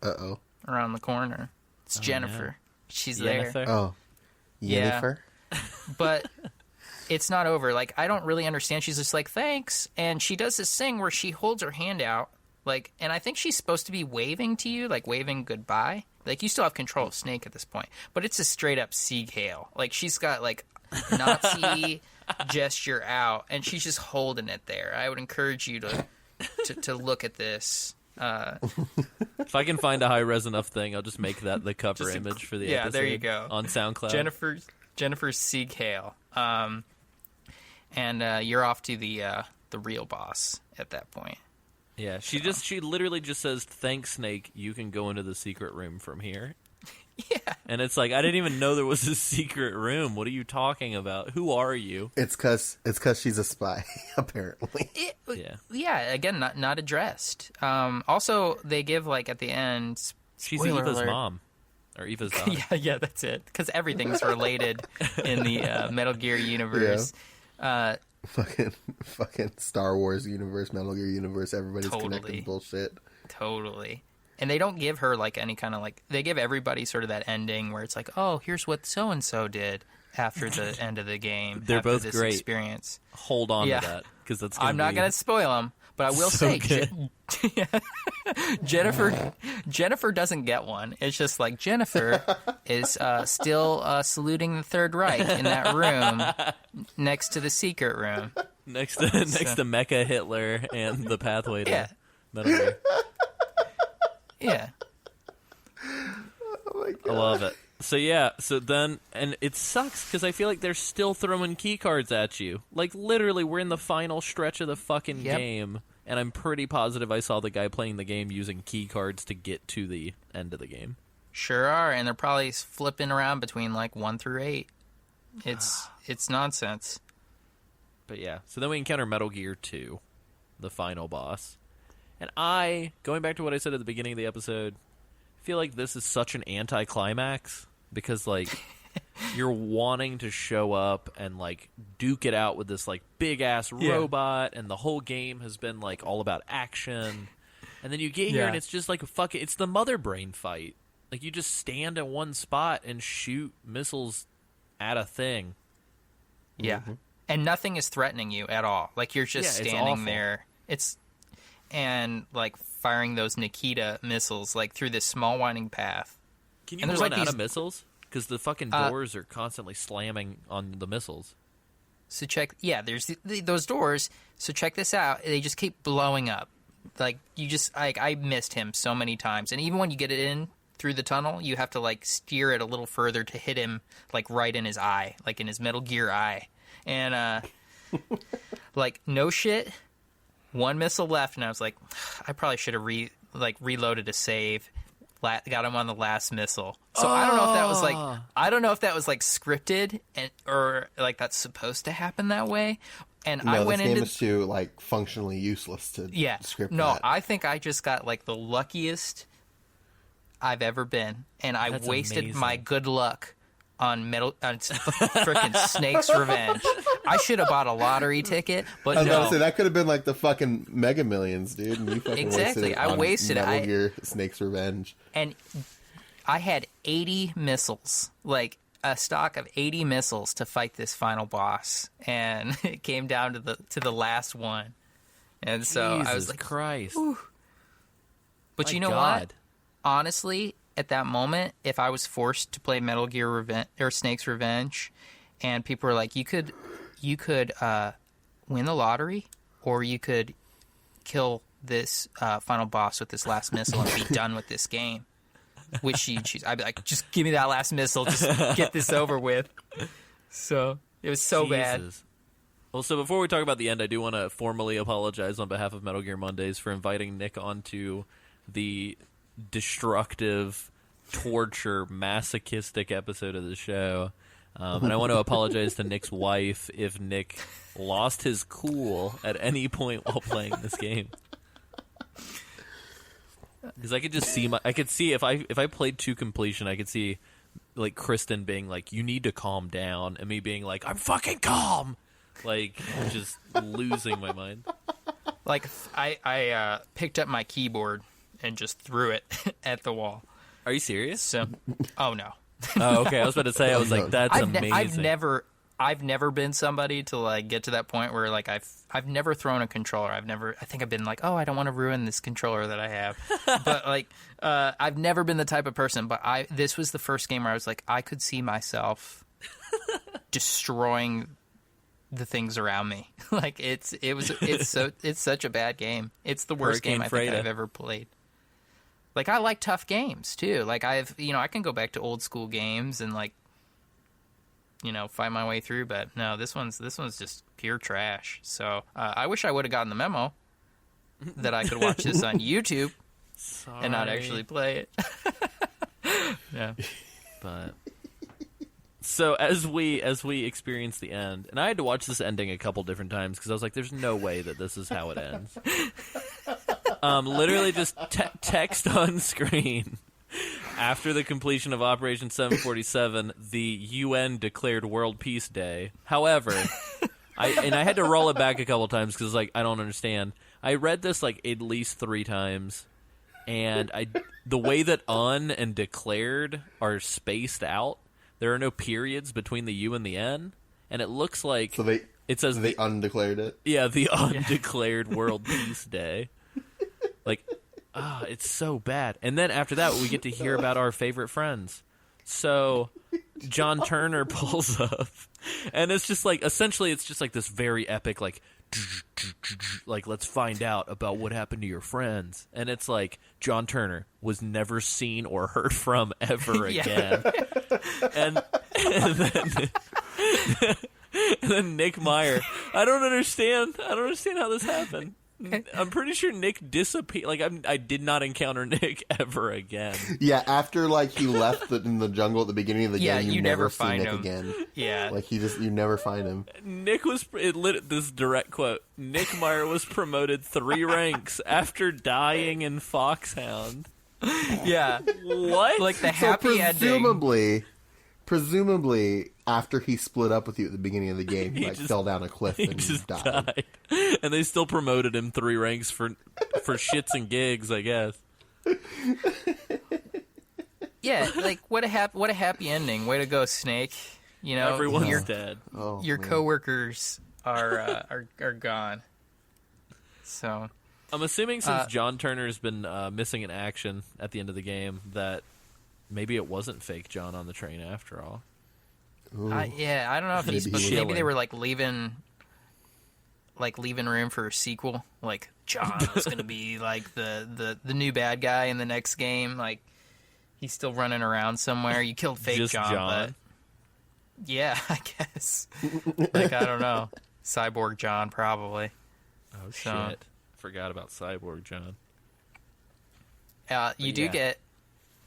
C: Uh-oh.
D: around the corner. It's Jennifer. She's there.
B: Yennefer?
C: Oh.
D: Yeah.
C: Yennefer?
D: But it's not over. Like, I don't really understand. She's just like, thanks. And she does this thing where she holds her hand out, like, and I think she's supposed to be waving to you, like waving goodbye. Like, you still have control of Snake at this point, but it's a straight up Sieg Heil. Like, she's got like Nazi gesture out, and she's just holding it there. I would encourage you to look at this.
B: If I can find a high res enough thing, I'll just make that the cover
D: Just
B: image for the
D: yeah,
B: episode.
D: there you go.
B: On SoundCloud.
D: Jennifer's Sieg Heil. And you're off to the real boss at that point.
B: Yeah, she literally just says, "Thanks, Snake. You can go into the secret room from here."
D: Yeah.
B: And it's like, I didn't even know there was a secret room. What are you talking about? Who are you?
C: It's cause she's a spy, apparently.
D: Yeah, again, not addressed. Also, they give, like, at the end...
B: She's
D: spoiler
B: Eva's
D: alert.
B: mom. Or Eva's daughter.
D: Yeah, that's it. Because everything's related in the Metal Gear universe.
C: Fucking Star Wars universe, Metal Gear universe, everybody's
D: Totally.
C: connected bullshit.
D: Totally. And they don't give her, like, any kind of, like... They give everybody sort of that ending where it's like, oh, here's what so-and-so did after the end of the game.
B: They're
D: after
B: both
D: this
B: great.
D: Experience.
B: Hold on
D: Yeah.
B: to that. Because that's
D: I'm not going to spoil them, but I will
B: So
D: say
B: good.
D: Jennifer doesn't get one. It's just like Jennifer is still saluting the Third Reich in that room next to the secret room.
B: Next to Mecha Hitler and the pathway to
D: Yeah.
B: Metal Gear.
D: Yeah.
C: Oh my
B: I
C: god.
B: love it. So yeah, and it sucks because I feel like they're still throwing key cards at you. Like literally, we're in the final stretch of the fucking
D: Yep.
B: game, and I'm pretty positive I saw the guy playing the game using key cards to get to the end of the game.
D: Sure are, and they're probably flipping around between like 1 through 8. It's nonsense.
B: But yeah, so then we encounter Metal Gear 2, the final boss. And going back to what I said at the beginning of the episode, feel like this is such an anticlimax because, like, you're wanting to show up and, like, duke it out with this, like, big-ass
D: Yeah.
B: robot, and the whole game has been, like, all about action. And then you get here,
D: Yeah.
B: and it's just, like, it's the mother brain fight. Like, you just stand at one spot and shoot missiles at a thing.
D: Yeah. And nothing is threatening you at all. Like, you're just
B: Yeah, it's
D: standing
B: awful.
D: there. And, like, firing those Nikita missiles, like, through this small winding path.
B: Can you
D: And
B: run
D: there's, like,
B: out
D: these-
B: of missiles? Because the fucking doors are constantly slamming on the missiles.
D: So there's those doors. So check this out. They just keep blowing up. Like, I missed him so many times. And even when you get it in through the tunnel, you have to, like, steer it a little further to hit him, like, right in his eye, like in his Metal Gear eye. And, like, no shit. One missile left, and I was like, I probably should have reloaded a save. Got him on the last missile. So I don't know if that was like scripted or like that's supposed to happen that way. And
C: No,
D: I
C: this
D: went
C: game
D: into
C: is too, like, functionally useless to script
D: no,
C: that.
D: I think I just got like the luckiest I've ever been, and I
B: That's
D: wasted
B: amazing.
D: my good luck on freaking Snake's Revenge. I should have bought a lottery ticket, but
C: I was about to
D: no.
C: say, that could have been like the fucking Mega Millions, dude. And you fucking
D: Exactly. I wasted it.
C: Metal Gear Snake's Revenge.
D: And I had 80 missiles, like a stock of 80 missiles to fight this final boss, and it came down to the last one. And so I was
B: Jesus
D: like,
B: Christ.
D: but
B: My
D: you know
B: God.
D: what? Honestly, at that moment, if I was forced to play Metal Gear or Snake's Revenge, and people were like, you could win the lottery, or you could kill this final boss with this last missile and be done with this game, which you choose? I'd be like, just give me that last missile, just get this over with. So it was so bad.
B: Jesus. Well, so before we talk about the end, I do want to formally apologize on behalf of Metal Gear Mondays for inviting Nick onto the destructive, torture, masochistic episode of the show. And I want to apologize to Nick's wife if Nick lost his cool at any point while playing this game. Because I could just see I could see if I played to completion, I could see like Kristen being like, "You need to calm down," and me being like, "I'm fucking calm," like just losing my mind.
D: Like I picked up my keyboard and just threw it at the wall.
B: Are you serious?
D: So, oh no.
B: Oh, okay. I was about to say, I was like, "That's amazing."
D: I've never been somebody to like get to that point where like I've never thrown a controller. I think I've been like, oh, I don't want to ruin this controller that I have. But like I've never been the type of person, but this was the first game where I was like, I could see myself destroying the things around me. Like it's such a bad game. It's the worst
B: Hurricane
D: game I think
B: Freda.
D: I've ever played. Like I like tough games too. Like I can go back to old school games and like fight my way through, but no, this one's just pure trash. So I wish I would have gotten the memo that I could watch this on YouTube and not actually play it. Yeah.
B: But so as we experience the end, and I had to watch this ending a couple different times because I was like, "There's no way that this is how it ends." Literally just text on screen. After the completion of Operation 747, the UN declared World Peace Day. However, I had to roll it back a couple times because like I don't understand. I read this like at least 3 times, and the way that and declared are spaced out, there are no periods between the U and the N, and it looks like it says
C: they undeclared it.
B: Yeah, the undeclared World Peace Day. Like, it's so bad. And then after that, we get to hear about our favorite friends. So John Turner pulls up, and it's just like, essentially, it's just like this very epic, like let's find out about what happened to your friends. And it's like, John Turner was never seen or heard from ever again. and then Nick Meyer. I don't understand how this happened. I'm pretty sure Nick disappeared. Like, I did not encounter Nick ever again.
C: Yeah, after like he left in the jungle at the beginning of the game, you never see
D: find
C: Nick
D: him
C: again.
D: Yeah,
C: like you never find him.
B: Nick was this direct quote. Nick Meyer was promoted 3 ranks after dying in Foxhound.
D: Yeah,
B: What?
D: like the happy ending.
C: Presumably, after he split up with you at the beginning of the game, he fell down a cliff and
B: just
C: died.
B: And they still promoted him 3 ranks for shits and gigs, I guess.
D: Yeah, like what a happy ending. Way to go, Snake.
B: Everyone's dead.
D: Your coworkers are gone. So
B: I'm assuming since John Turner's been missing in action at the end of the game that maybe it wasn't fake John on the train after all.
D: I don't know if maybe they were like leaving room for a sequel. Like John was going to be like the new bad guy in the next game. Like he's still running around somewhere. You killed fake
B: Just
D: John, but yeah, I guess. Like I don't know, Cyborg John probably.
B: Oh shit! Forgot about Cyborg John.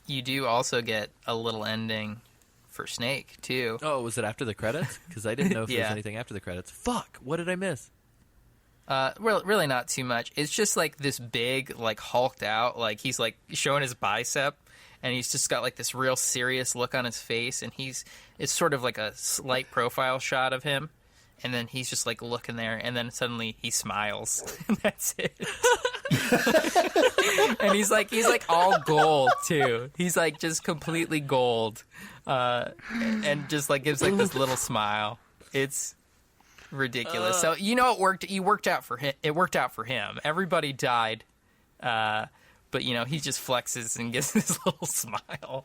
D: You do also get a little ending for Snake too.
B: Oh, was it after the credits? Because I didn't know if there was anything after the credits. Fuck! What did I miss?
D: Really not too much. It's just like this big, like hulked out, like he's like showing his bicep, and he's just got like this real serious look on his face, and it's sort of like a slight profile shot of him, and then he's just like looking there, and then suddenly he smiles, and that's it. And he's like all gold too. He's like just completely gold, and just like gives like this little smile. It's ridiculous. So it worked. It worked out for him. It worked out for him. Everybody died, but he just flexes and gives this little smile.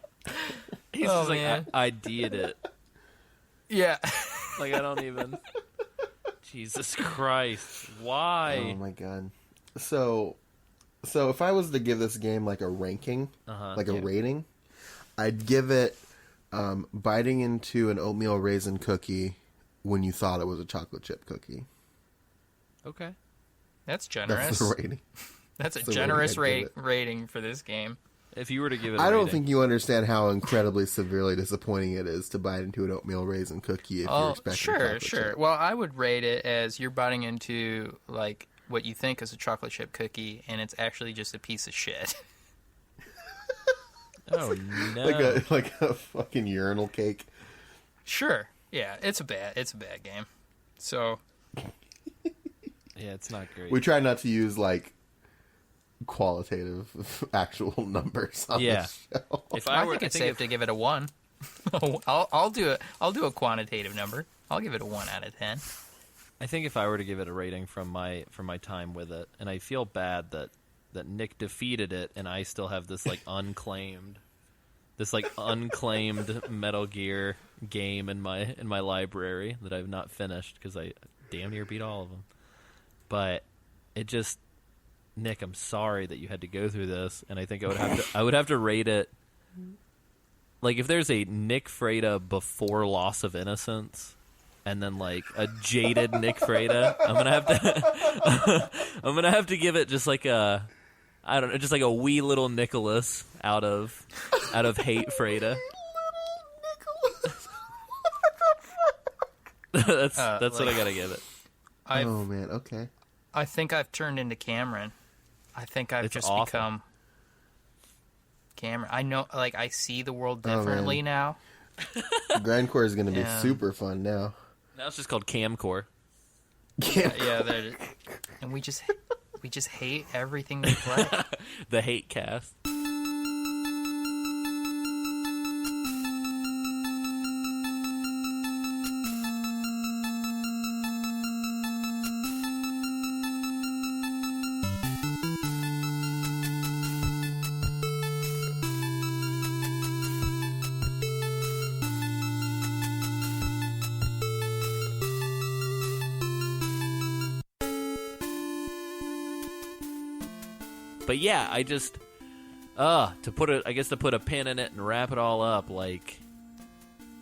B: He's just like, I did it.
D: Yeah.
B: Like, I don't even. Jesus Christ! Why?
C: Oh my god! So if I was to give this game like a ranking, a rating, I'd give it biting into an oatmeal raisin cookie when you thought it was a chocolate chip cookie.
B: Okay.
D: That's generous.
C: That's the rating.
D: That's a generous rating for this game.
B: If you were to give it
C: I don't think you understand how incredibly severely disappointing it is to bite into an oatmeal raisin cookie if you're expecting chocolate chip.
D: Well, I would rate it as you're biting into like what you think is a chocolate chip cookie, and it's actually just a piece of shit.
B: Oh no!
C: Like a fucking urinal cake.
D: Sure. Yeah, it's a bad game. So.
B: Yeah, it's not great.
C: We try not to use like qualitative actual numbers on this show.
D: I think it's safe to give it a 1. I'll do a quantitative number. I'll give it a 1 out of 10.
B: I think if I were to give it a rating from my time with it, and I feel bad that Nick defeated it, and I still have this like unclaimed Metal Gear game in my library that I've not finished because I damn near beat all of them. But it just, Nick, I'm sorry that you had to go through this, and I think I would have to rate it like if there's a Nick Freda before Loss of Innocence, and then like a jaded Nick Freda, I'm gonna have to give it just like a, I don't know, just like a wee little Nicholas out of hate Freda. That's what I gotta give it.
C: Oh man, okay.
D: I think I've turned into Cameron. I think I've become Cameron. I know, like, I see the world differently now.
C: Grindcore is going to be super fun now.
B: Now it's just called Camcore.
D: Yeah, and we just hate everything we play.
B: The hate cast. But yeah, I just to put a pin in it and wrap it all up, like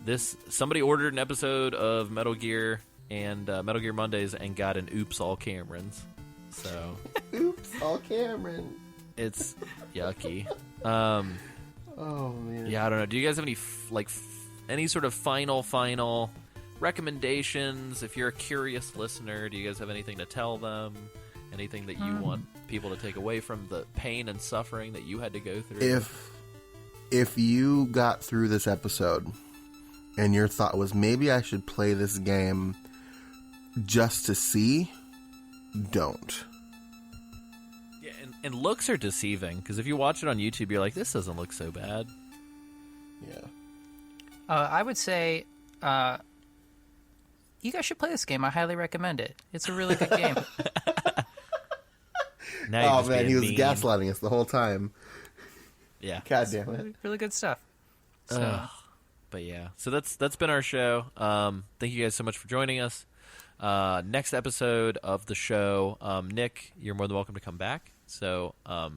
B: this, somebody ordered an episode of Metal Gear and Metal Gear Mondays and got an Oops All Camerons. So
C: Oops All Cameron.
B: It's yucky.
C: Oh man.
B: Yeah, I don't know. Do you guys have any any sort of final recommendations? If you're a curious listener, do you guys have anything to tell them? Anything that you want people to take away from the pain and suffering that you had to go through?
C: If you got through this episode and your thought was maybe I should play this game just to see, don't.
B: Yeah, and looks are deceiving because if you watch it on YouTube, you're like, this doesn't look so bad.
C: Yeah.
D: I would say you guys should play this game. I highly recommend it. It's a really good game.
C: Oh man, he was gaslighting us the whole time.
B: Yeah,
C: God damn it,
D: really good stuff. So.
B: But yeah, so that's been our show. Thank you guys so much for joining us. Next episode of the show, Nick, you're more than welcome to come back. So I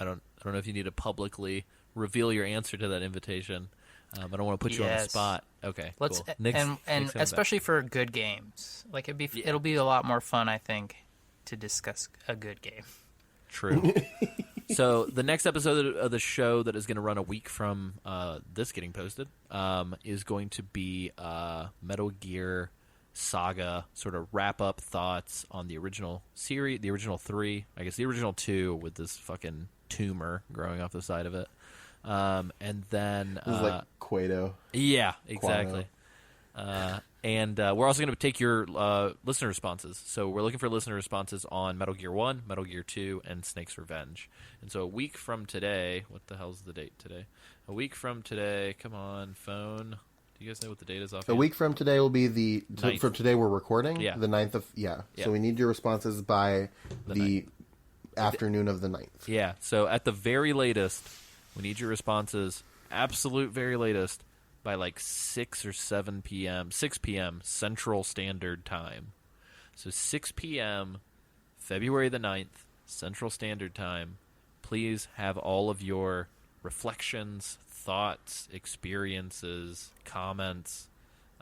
B: don't know if you need to publicly reveal your answer to that invitation. I don't want to put you on the spot. Okay,
D: let's
B: cool.
D: and especially for good games, like it'll be a lot more fun, I think, to discuss a good game.
B: True. So the next episode of the show that is going to run a week from this getting posted is going to be Metal Gear Saga sort of wrap-up thoughts on the original series, the original 3, I guess the original 2 with this fucking tumor growing off the side of it. And then
C: This is like Quado.
B: yeah, exactly. And we're also going to take your listener responses. So we're looking for listener responses on Metal Gear 1, Metal Gear 2, and Snake's Revenge. And so a week from today, what the hell's the date today? A week from today, come on, phone. Do you guys know what the date is off?
C: A week from today will be from today we're recording?
B: Yeah.
C: The 9th of, yeah.
B: Yeah.
C: So we need your responses by the
B: 9th.
C: afternoon of the 9th.
B: Yeah, so at the very latest, we need your responses, absolute very latest, by like 6 or 7 p.m., 6 p.m. Central Standard Time. So 6 p.m., February the 9th, Central Standard Time. Please have all of your reflections, thoughts, experiences, comments,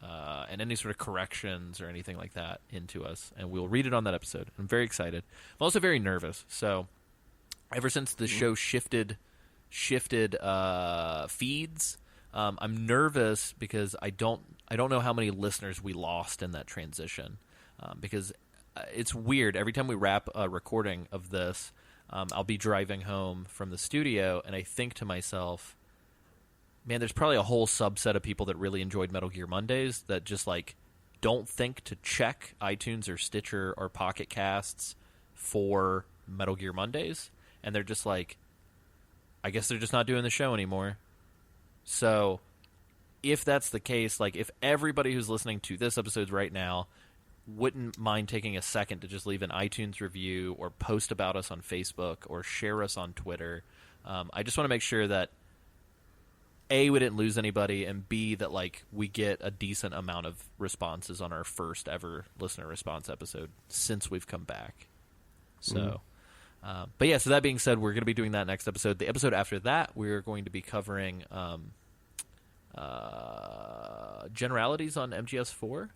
B: and any sort of corrections or anything like that into us, and we'll read it on that episode. I'm very excited. I'm also very nervous. So ever since the show shifted feeds, I'm nervous because I don't know how many listeners we lost in that transition. Because it's weird. Every time we wrap a recording of this, I'll be driving home from the studio, and I think to myself, man, there's probably a whole subset of people that really enjoyed Metal Gear Mondays that just like don't think to check iTunes or Stitcher or Pocket Casts for Metal Gear Mondays, and they're just like, I guess they're just not doing the show anymore. So if that's the case, like if everybody who's listening to this episode right now wouldn't mind taking a second to just leave an iTunes review or post about us on Facebook or share us on Twitter, I just want to make sure that A, we didn't lose anybody, and B, that like we get a decent amount of responses on our first ever listener response episode since we've come back. So, but yeah, so that being said, we're going to be doing that next episode. The episode after that, we're going to be covering generalities on MGS4.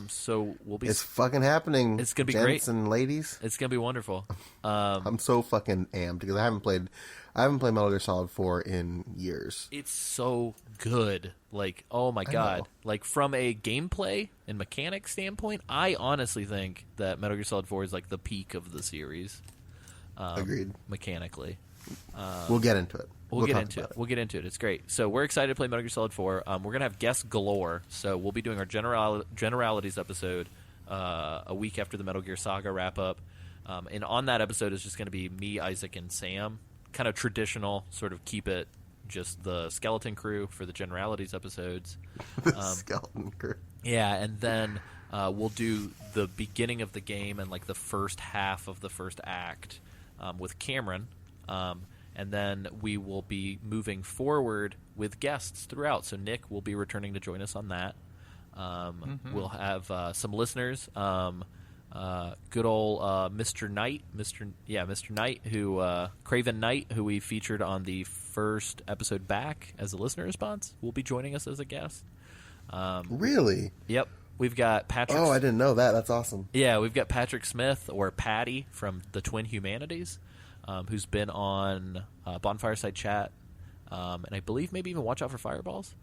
B: So we'll be.
C: It's fucking happening.
B: It's gonna be
C: gents
B: great,
C: and ladies.
B: It's gonna be wonderful.
C: I'm so fucking amped because I haven't played Metal Gear Solid 4 in years.
B: It's so good. Like, oh my god. Like from a gameplay and mechanics standpoint, I honestly think that Metal Gear Solid 4 is like the peak of the series.
C: Agreed.
B: Mechanically.
C: We'll get into it.
B: We'll get into it. We'll get into it. It's great. So we're excited to play Metal Gear Solid 4. We're going to have guests galore. So we'll be doing our generalities episode a week after the Metal Gear Saga wrap-up. And on that episode is just going to be me, Isaac, and Sam. Kind of traditional, sort of keep it just the skeleton crew for the generalities episodes.
C: Skeleton crew.
B: Yeah, and then we'll do the beginning of the game and like the first half of the first act with Cameron. And then we will be moving forward with guests throughout. So Nick will be returning to join us on that. We'll have some listeners. Good old Mr. Knight, Mr. Knight, who Craven Knight, who we featured on the first episode back as a listener response, will be joining us as a guest.
C: Really?
B: Yep. We've got Patrick.
C: Oh, I didn't know that. That's awesome.
B: Yeah, we've got Patrick Smith, or Patty, from the Twin Humanities, who's been on Bonfireside Chat, and I believe maybe even Watch Out for Fireballs.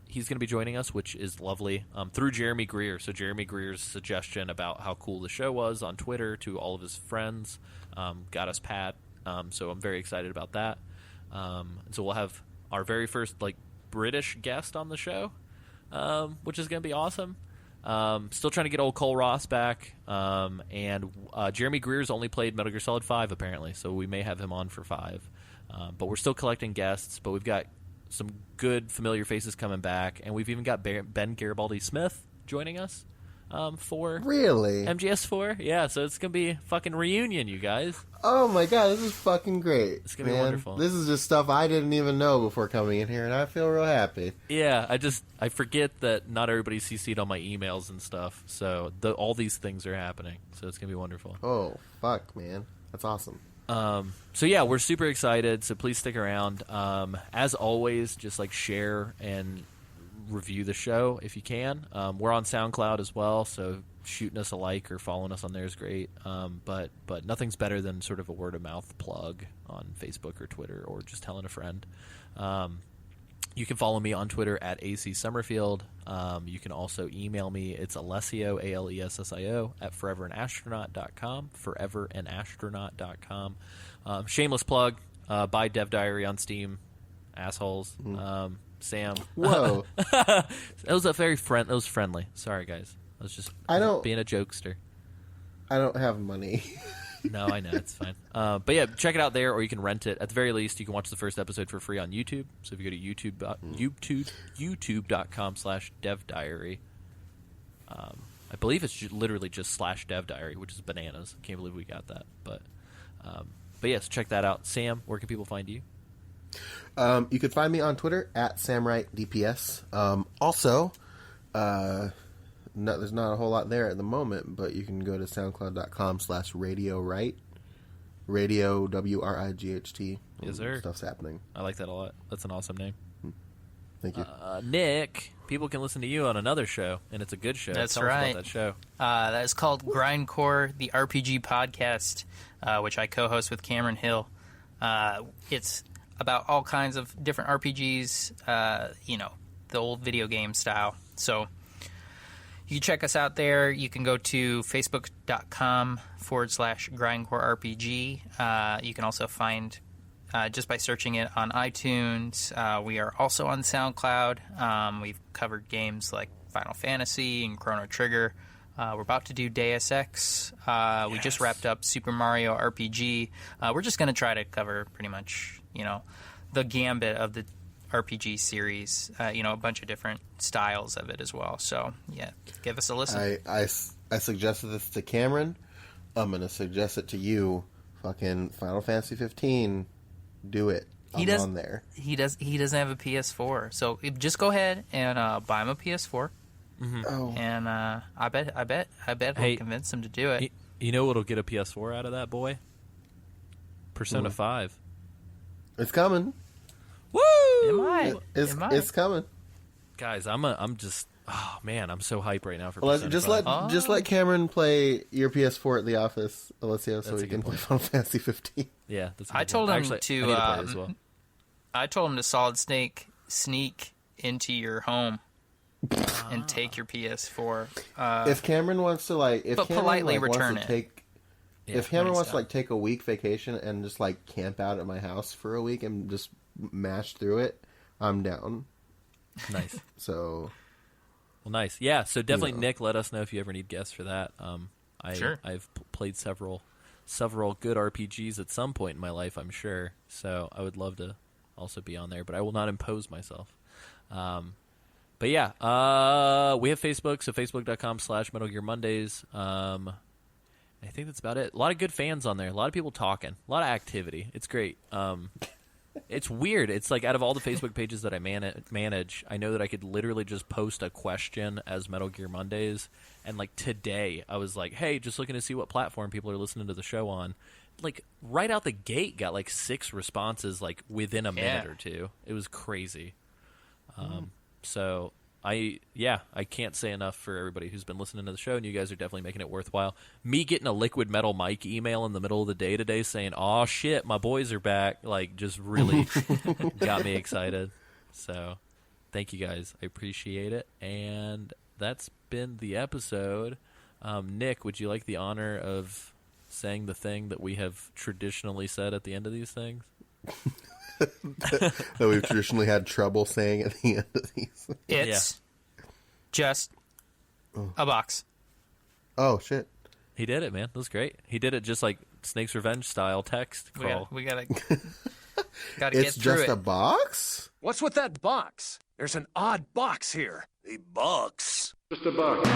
B: He's going to be joining us, which is lovely, through Jeremy Greer. So Jeremy Greer's suggestion about how cool the show was on Twitter to all of his friends got us Pat. So I'm very excited about that. And so we'll have our very first like British guest on the show, which is going to be awesome. Still trying to get old Cole Ross back, and Jeremy Greer's only played Metal Gear Solid 5 apparently, so we may have him on for 5. But we're still collecting guests, but we've got some good familiar faces coming back, and we've even got Ben Garibaldi Smith joining us for
C: Really?
B: MGS4. Yeah, so it's gonna be a fucking reunion, you guys.
C: Oh my god, this is fucking great.
B: It's gonna be wonderful.
C: This is just stuff I didn't even know before coming in here, and I feel real happy.
B: Yeah, I forget that not everybody's CC'd on my emails and stuff, so all these things are happening, so it's gonna be wonderful.
C: Oh fuck, man, that's awesome.
B: So yeah, we're super excited, so please stick around. As always, just like share and review the show if you can. We're on SoundCloud as well, so shooting us a like or following us on there is great. But nothing's better than sort of a word of mouth plug on Facebook or Twitter, or just telling a friend. You can follow me on Twitter at AC Summerfield. You can also email me. It's Alessio, Alessio, at foreveranastronaut.com, foreveranastronaut.com. Shameless plug. Buy Dev Diary on Steam, assholes. Sam.
C: Whoa.
B: That was that was friendly. Sorry, guys. I was just being a jokester.
C: I don't have money.
B: No, I know. It's fine. But yeah, check it out there, or you can rent it. At the very least, you can watch the first episode for free on YouTube. So if you go to youtube.com/devdiary, I believe it's literally just /devdiary, which is bananas. Can't believe we got that. But yes, check that out. Sam, where can people find you?
C: You can find me on Twitter at SamWrightDPS. Also, there's not a whole lot there at the moment, but you can go to soundcloud.com/RadioWright. Radio, WRIGHT.
B: Yes, sir.
C: Stuff's happening.
B: I like that a lot. That's an awesome name.
C: Thank you.
B: Nick, people can listen to you on another show, and it's a good show.
D: That's
B: Tell
D: right.
B: us about that show.
D: That is called Grindcore, the RPG podcast, which I co-host with Cameron Hill. It's about all kinds of different RPGs, the old video game style. So you can check us out there. You can go to facebook.com/grindcoreRPG. You can also find, just by searching it on iTunes. We are also on SoundCloud. We've covered games like Final Fantasy and Chrono Trigger. We're about to do Deus Ex. We just wrapped up Super Mario RPG. We're just going to try to cover pretty much, the gambit of the RPG series, a bunch of different styles of it as well. So, yeah, give us a listen.
C: I suggested this to Cameron. I'm going to suggest it to you. Fucking Final Fantasy 15. Do it. I'm on there.
D: He doesn't have a PS4. So just go ahead and buy him a PS4.
B: Mm-hmm.
C: Oh.
D: And I bet he'll convince him to do it.
B: You know what'll get a PS4 out of that boy? Persona 5.
C: It's coming.
B: Woo!
C: It's coming.
B: Guys, I'm just oh man, I'm so hyped right now for
C: Well,
B: Persona 5.
C: just let Cameron play your PS4 at the office, Alessio, so
B: That's
C: he
B: a
C: can
B: good
C: play
B: point.
C: Final Fantasy 15.
B: Yeah, that's a
D: I
B: good
D: told
B: point.
D: him
B: Actually,
D: to,
B: I need to play it as well.
D: I told him to Solid Snake sneak into your home and take your PS4.
C: If Cameron wants to
D: politely return it.
C: If Cameron wants to take a week vacation and just camp out at my house for a week and just mash through it, I'm down.
B: Nice.
C: So,
B: well, nice. Yeah. So definitely, Nick, let us know if you ever need guests for that.
D: Sure.
B: I've played several good RPGs at some point in my life, I'm sure. So I would love to also be on there, but I will not impose myself. But yeah, we have Facebook, so facebook.com/Metal Gear Mondays. I think that's about it. A lot of good fans on there. A lot of people talking. A lot of activity. It's great. It's weird. It's out of all the Facebook pages that I manage, I know that I could literally just post a question as Metal Gear Mondays. And today, I was like, hey, just looking to see what platform people are listening to the show on. Right out the gate, got 6 responses within a minute or two. It was crazy. So I can't say enough for everybody who's been listening to the show, and you guys are definitely making it worthwhile. Me getting a Liquid Metal Mike email in the middle of the day today saying, "Oh shit, my boys are back," just really got me excited. So thank you guys, I appreciate it. And that's been the episode. Nick, would you like the honor of saying the thing that we have traditionally said at the end of these things?
C: that we've traditionally had trouble saying at the end of these.
D: It's just a box.
C: Oh, shit.
B: He did it, man. That was great. He did it just like Snake's Revenge style text call.
D: We gotta get through it.
C: It's just a box?
E: What's with that box? There's an odd box here.
F: A box. Just a box.